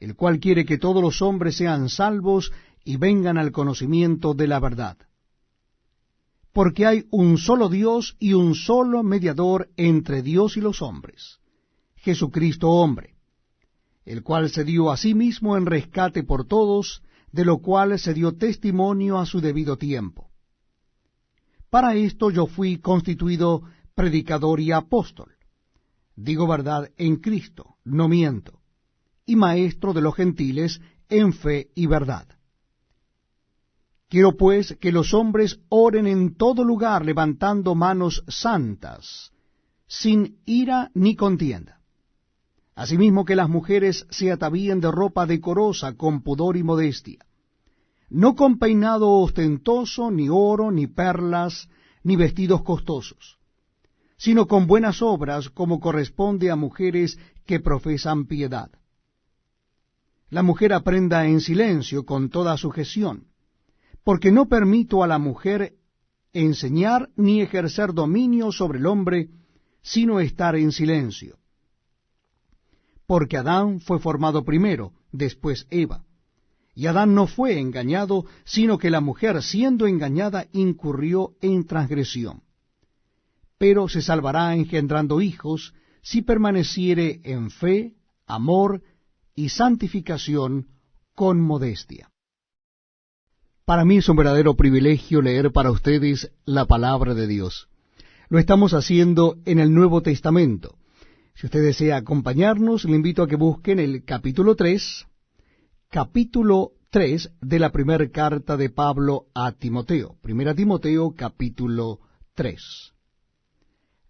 el cual quiere que todos los hombres sean salvos y vengan al conocimiento de la verdad. Porque hay un solo Dios y un solo mediador entre Dios y los hombres, Jesucristo hombre, el cual se dio a sí mismo en rescate por todos, de lo cual se dio testimonio a su debido tiempo. Para esto yo fui constituido predicador y apóstol, digo verdad en Cristo, no miento, y maestro de los gentiles en fe y verdad. Quiero pues que los hombres oren en todo lugar levantando manos santas, sin ira ni contienda. Asimismo que las mujeres se atavíen de ropa decorosa con pudor y modestia, no con peinado ostentoso, ni oro, ni perlas, ni vestidos costosos, sino con buenas obras como corresponde a mujeres que profesan piedad. La mujer aprenda en silencio con toda sujeción, porque no permito a la mujer enseñar ni ejercer dominio sobre el hombre, sino estar en silencio. Porque Adán fue formado primero, después Eva. Y Adán no fue engañado, sino que la mujer, siendo engañada, incurrió en transgresión. Pero se salvará engendrando hijos, si permaneciere en fe, amor y santificación con modestia. Para mí es un verdadero privilegio leer para ustedes la palabra de Dios. Lo estamos haciendo en el Nuevo Testamento. Si usted desea acompañarnos, le invito a que busquen el capítulo 3 de la primera carta de Pablo a Timoteo. Primera Timoteo, capítulo 3.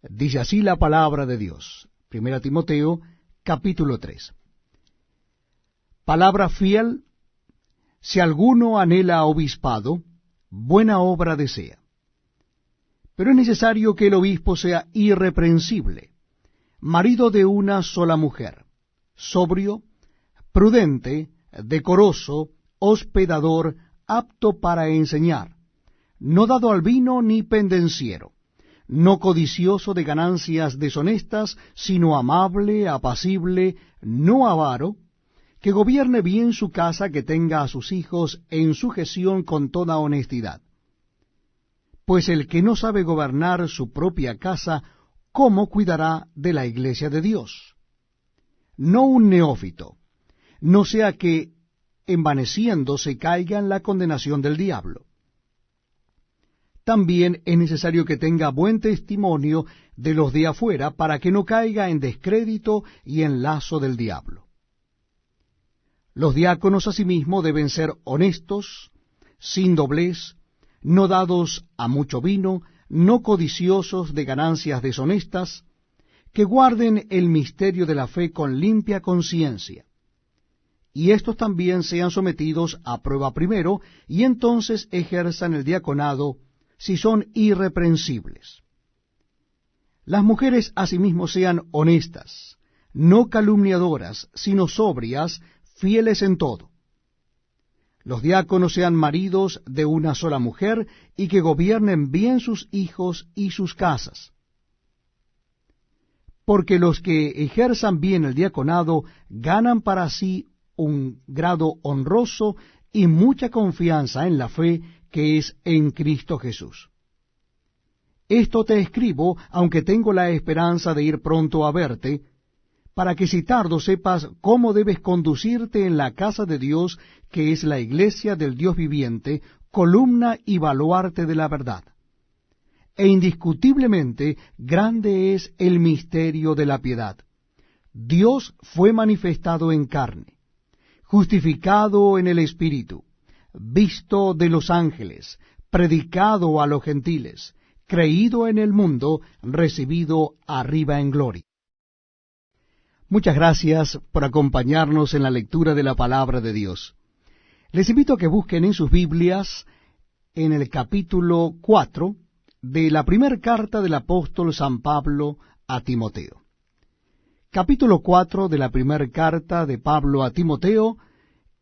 Dice así la palabra de Dios. Primera Timoteo, capítulo 3. Palabra fiel. Si alguno anhela obispado, buena obra desea. Pero es necesario que el obispo sea irreprensible, marido de una sola mujer, sobrio, prudente, decoroso, hospedador, apto para enseñar, no dado al vino ni pendenciero, no codicioso de ganancias deshonestas, sino amable, apacible, no avaro, que gobierne bien su casa, que tenga a sus hijos en sujeción con toda honestidad. Pues el que no sabe gobernar su propia casa, ¿cómo cuidará de la iglesia de Dios? No un neófito, no sea que envaneciéndose caiga en la condenación del diablo. También es necesario que tenga buen testimonio de los de afuera, para que no caiga en descrédito y en lazo del diablo. Los diáconos asimismo deben ser honestos, sin doblez, no dados a mucho vino, no codiciosos de ganancias deshonestas, que guarden el misterio de la fe con limpia conciencia. Y estos también sean sometidos a prueba primero, y entonces ejerzan el diaconado, si son irreprensibles. Las mujeres asimismo sean honestas, no calumniadoras, sino sobrias, fieles en todo. Los diáconos sean maridos de una sola mujer, y que gobiernen bien sus hijos y sus casas. Porque los que ejerzan bien el diaconado ganan para sí un grado honroso y mucha confianza en la fe que es en Cristo Jesús. Esto te escribo, aunque tengo la esperanza de ir pronto a verte, para que si tardo sepas cómo debes conducirte en la casa de Dios, que es la iglesia del Dios viviente, columna y baluarte de la verdad. E indiscutiblemente grande es el misterio de la piedad. Dios fue manifestado en carne, justificado en el Espíritu, visto de los ángeles, predicado a los gentiles, creído en el mundo, recibido arriba en gloria. Muchas gracias por acompañarnos en la lectura de la palabra de Dios. Les invito a que busquen en sus Biblias en el capítulo 4 de la primera carta del apóstol San Pablo a Timoteo. Capítulo 4 de la primera carta de Pablo a Timoteo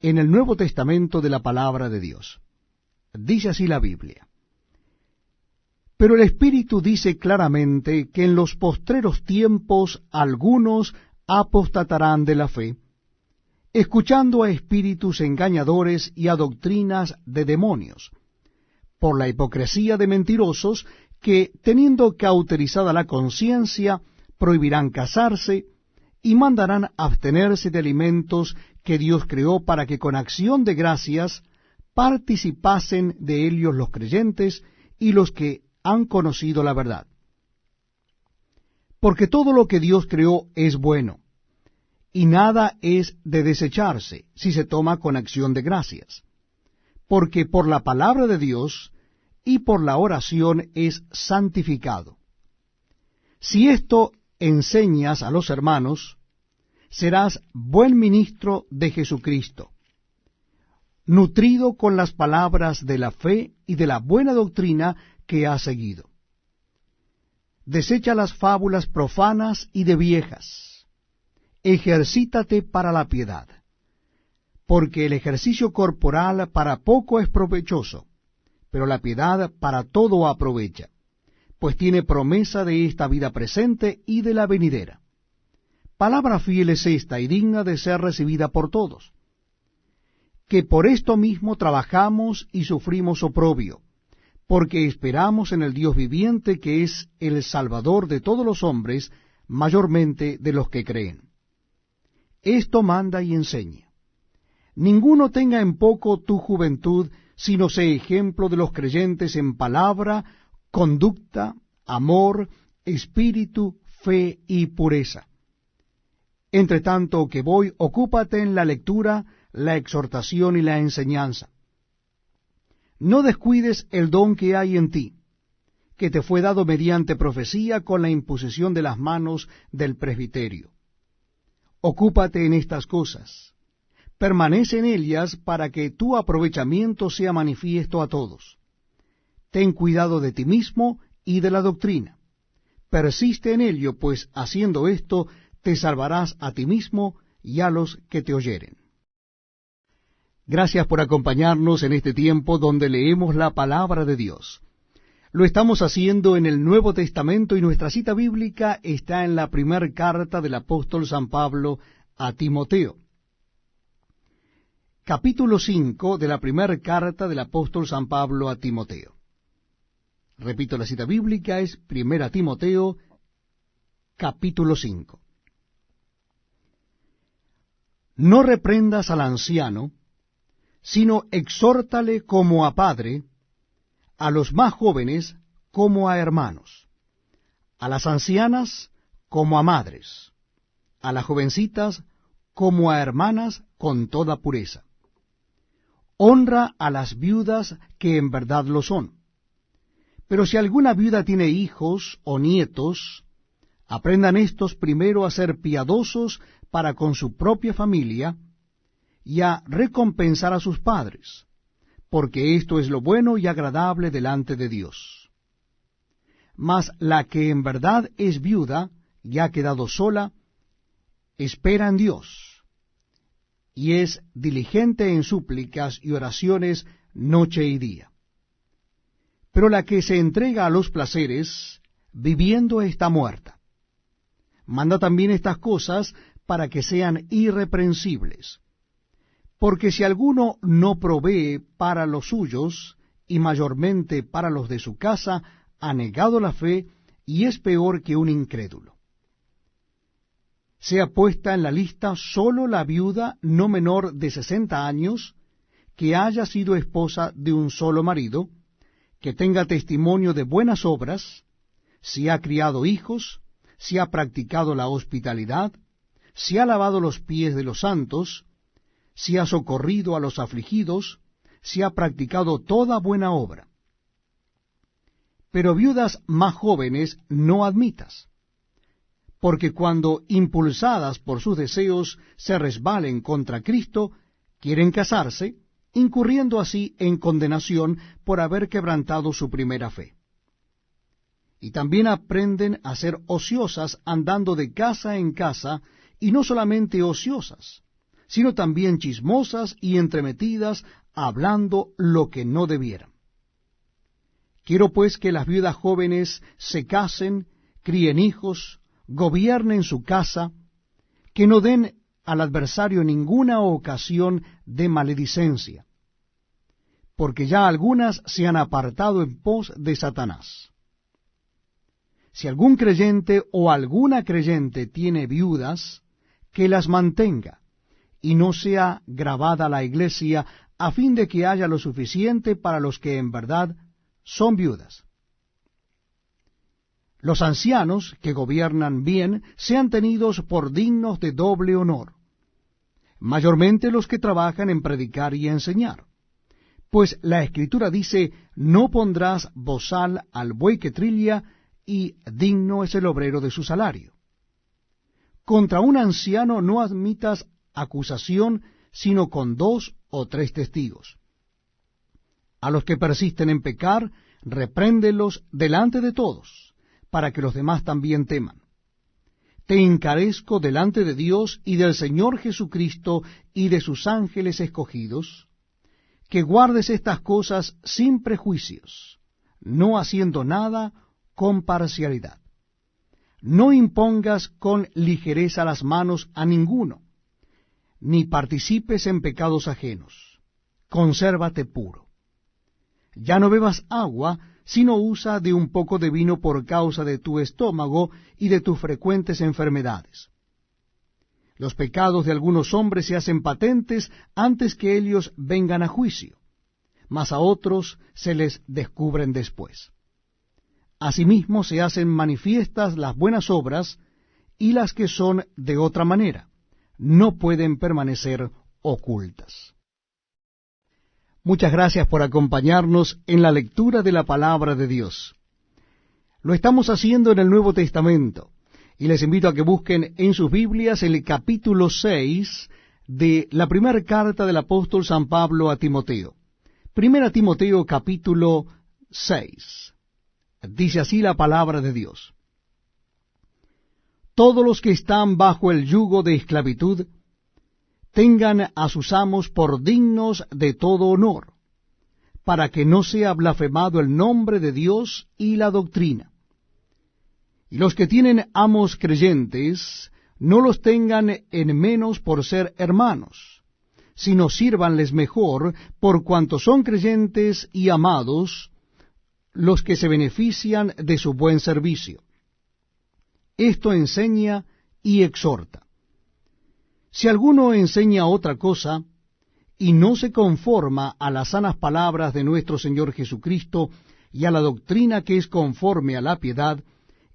en el Nuevo Testamento de la palabra de Dios. Dice así la Biblia: Pero el Espíritu dice claramente que en los postreros tiempos algunos apostatarán de la fe, escuchando a espíritus engañadores y a doctrinas de demonios, por la hipocresía de mentirosos que, teniendo cauterizada la conciencia, prohibirán casarse y mandarán abstenerse de alimentos que Dios creó, para que con acción de gracias participasen de ellos los creyentes y los que han conocido la verdad. Porque todo lo que Dios creó es bueno, y nada es de desecharse si se toma con acción de gracias, porque por la palabra de Dios y por la oración es santificado. Si esto enseñas a los hermanos, serás buen ministro de Jesucristo, nutrido con las palabras de la fe y de la buena doctrina que has seguido. Desecha las fábulas profanas y de viejas. Ejercítate para la piedad, porque el ejercicio corporal para poco es provechoso, pero la piedad para todo aprovecha, pues tiene promesa de esta vida presente y de la venidera. Palabra fiel es esta y digna de ser recibida por todos, que por esto mismo trabajamos y sufrimos oprobio, porque esperamos en el Dios viviente, que es el Salvador de todos los hombres, mayormente de los que creen. Esto manda y enseña. Ninguno tenga en poco tu juventud, sino sé ejemplo de los creyentes en palabra, conducta, amor, espíritu, fe y pureza. Entre tanto que voy, ocúpate en la lectura, la exhortación y la enseñanza. No descuides el don que hay en ti, que te fue dado mediante profecía con la imposición de las manos del presbiterio. Ocúpate en estas cosas, permanece en ellas para que tu aprovechamiento sea manifiesto a todos. Ten cuidado de ti mismo y de la doctrina. Persiste en ello, pues haciendo esto te salvarás a ti mismo y a los que te oyeren. Gracias por acompañarnos en este tiempo donde leemos la palabra de Dios. Lo estamos haciendo en el Nuevo Testamento y nuestra cita bíblica está en la primera carta del apóstol San Pablo a Timoteo. Capítulo 5 de la primera carta del apóstol San Pablo a Timoteo. Repito, la cita bíblica es 1 Timoteo, capítulo 5. No reprendas al anciano, sino exhórtale como a padre, a los más jóvenes como a hermanos, a las ancianas como a madres, a las jovencitas como a hermanas con toda pureza. Honra a las viudas que en verdad lo son. Pero si alguna viuda tiene hijos o nietos, aprendan éstos primero a ser piadosos para con su propia familia y a recompensar a sus padres, porque esto es lo bueno y agradable delante de Dios. Mas la que en verdad es viuda y ha quedado sola, espera en Dios, y es diligente en súplicas y oraciones noche y día. Pero la que se entrega a los placeres, viviendo está muerta. Manda también estas cosas para que sean irreprensibles. Porque si alguno no provee para los suyos, y mayormente para los de su casa, ha negado la fe, y es peor que un incrédulo. Sea puesta en la lista sólo la viuda no menor de 60 años, que haya sido esposa de un solo marido, que tenga testimonio de buenas obras, si ha criado hijos, si ha practicado la hospitalidad, si ha lavado los pies de los santos, si ha socorrido a los afligidos, si ha practicado toda buena obra. Pero viudas más jóvenes no admitas, porque cuando impulsadas por sus deseos se resbalen contra Cristo, quieren casarse, incurriendo así en condenación por haber quebrantado su primera fe. Y también aprenden a ser ociosas andando de casa en casa, y no solamente ociosas, sino también chismosas y entremetidas, hablando lo que no debieran. Quiero pues que las viudas jóvenes se casen, críen hijos, gobiernen su casa, que no den al adversario ninguna ocasión de maledicencia, porque ya algunas se han apartado en pos de Satanás. Si algún creyente o alguna creyente tiene viudas, que las mantenga, y no sea gravada la iglesia, a fin de que haya lo suficiente para los que en verdad son viudas. Los ancianos que gobiernan bien sean tenidos por dignos de doble honor, mayormente los que trabajan en predicar y enseñar. Pues la Escritura dice, no pondrás bozal al buey que trilla, y digno es el obrero de su salario. Contra un anciano no admitas acusación, sino con 2 o 3 testigos. A los que persisten en pecar, repréndelos delante de todos, para que los demás también teman. Te encarezco delante de Dios y del Señor Jesucristo y de sus ángeles escogidos, que guardes estas cosas sin prejuicios, no haciendo nada con parcialidad. No impongas con ligereza las manos a ninguno, ni participes en pecados ajenos. Consérvate puro. Ya no bebas agua, sino usa de un poco de vino por causa de tu estómago y de tus frecuentes enfermedades. Los pecados de algunos hombres se hacen patentes antes que ellos vengan a juicio, mas a otros se les descubren después. Asimismo se hacen manifiestas las buenas obras, y las que son de otra manera no pueden permanecer ocultas. Muchas gracias por acompañarnos en la lectura de la palabra de Dios. Lo estamos haciendo en el Nuevo Testamento, y les invito a que busquen en sus Biblias el capítulo 6 de la primera carta del apóstol San Pablo a Timoteo. 1 Timoteo capítulo 6. Dice así la palabra de Dios: todos los que están bajo el yugo de esclavitud tengan a sus amos por dignos de todo honor, para que no sea blasfemado el nombre de Dios y la doctrina. Y los que tienen amos creyentes, no los tengan en menos por ser hermanos, sino sírvanles mejor, por cuanto son creyentes y amados los que se benefician de su buen servicio. Esto enseña y exhorta. Si alguno enseña otra cosa, y no se conforma a las sanas palabras de nuestro Señor Jesucristo y a la doctrina que es conforme a la piedad,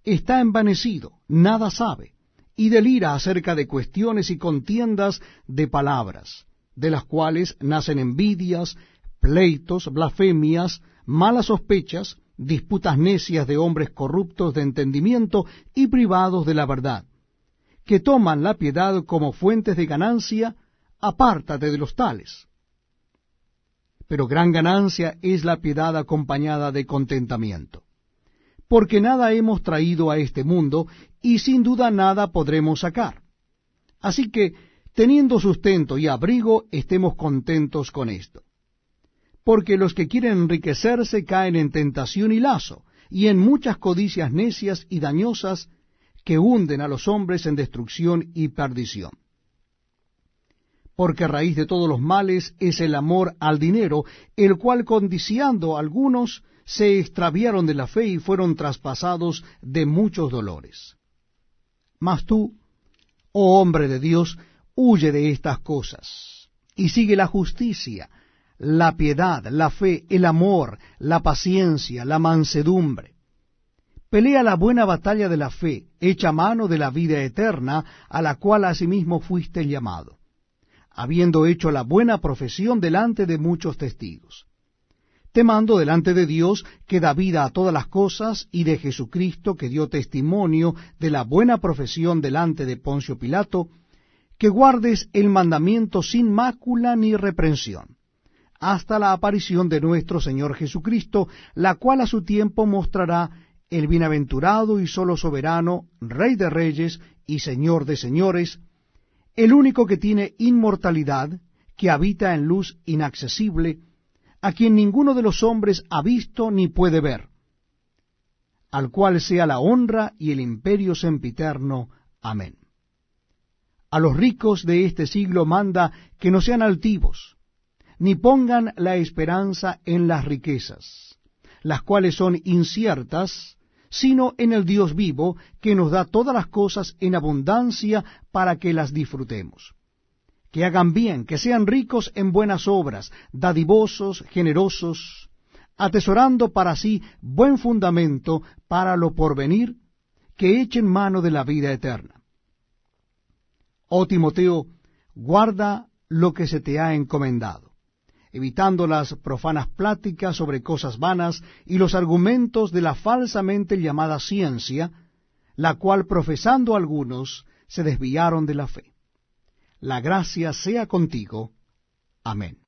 está envanecido, nada sabe, y delira acerca de cuestiones y contiendas de palabras, de las cuales nacen envidias, pleitos, blasfemias, malas sospechas, disputas necias de hombres corruptos de entendimiento y privados de la verdad, que toman la piedad como fuentes de ganancia. Apártate de los tales. Pero gran ganancia es la piedad acompañada de contentamiento, porque nada hemos traído a este mundo, y sin duda nada podremos sacar. Así que, teniendo sustento y abrigo, estemos contentos con esto. Porque los que quieren enriquecerse caen en tentación y lazo, y en muchas codicias necias y dañosas, que hunden a los hombres en destrucción y perdición. Porque raíz de todos los males es el amor al dinero, el cual codiciando algunos se extraviaron de la fe y fueron traspasados de muchos dolores. Mas tú, oh hombre de Dios, huye de estas cosas, y sigue la justicia, la piedad, la fe, el amor, la paciencia, la mansedumbre. Pelea la buena batalla de la fe, echa mano de la vida eterna, a la cual asimismo fuiste llamado, habiendo hecho la buena profesión delante de muchos testigos. Te mando delante de Dios, que da vida a todas las cosas, y de Jesucristo, que dio testimonio de la buena profesión delante de Poncio Pilato, que guardes el mandamiento sin mácula ni reprensión, hasta la aparición de nuestro Señor Jesucristo, la cual a su tiempo mostrará el bienaventurado y solo soberano, Rey de reyes y Señor de señores, el único que tiene inmortalidad, que habita en luz inaccesible, a quien ninguno de los hombres ha visto ni puede ver, al cual sea la honra y el imperio sempiterno. Amén. A los ricos de este siglo manda que no sean altivos, ni pongan la esperanza en las riquezas, las cuales son inciertas, sino en el Dios vivo, que nos da todas las cosas en abundancia para que las disfrutemos. Que hagan bien, que sean ricos en buenas obras, dadivosos, generosos, atesorando para sí buen fundamento para lo porvenir, que echen mano de la vida eterna. Oh Timoteo, guarda lo que se te ha encomendado, evitando las profanas pláticas sobre cosas vanas y los argumentos de la falsamente llamada ciencia, la cual profesando algunos se desviaron de la fe. La gracia sea contigo. Amén.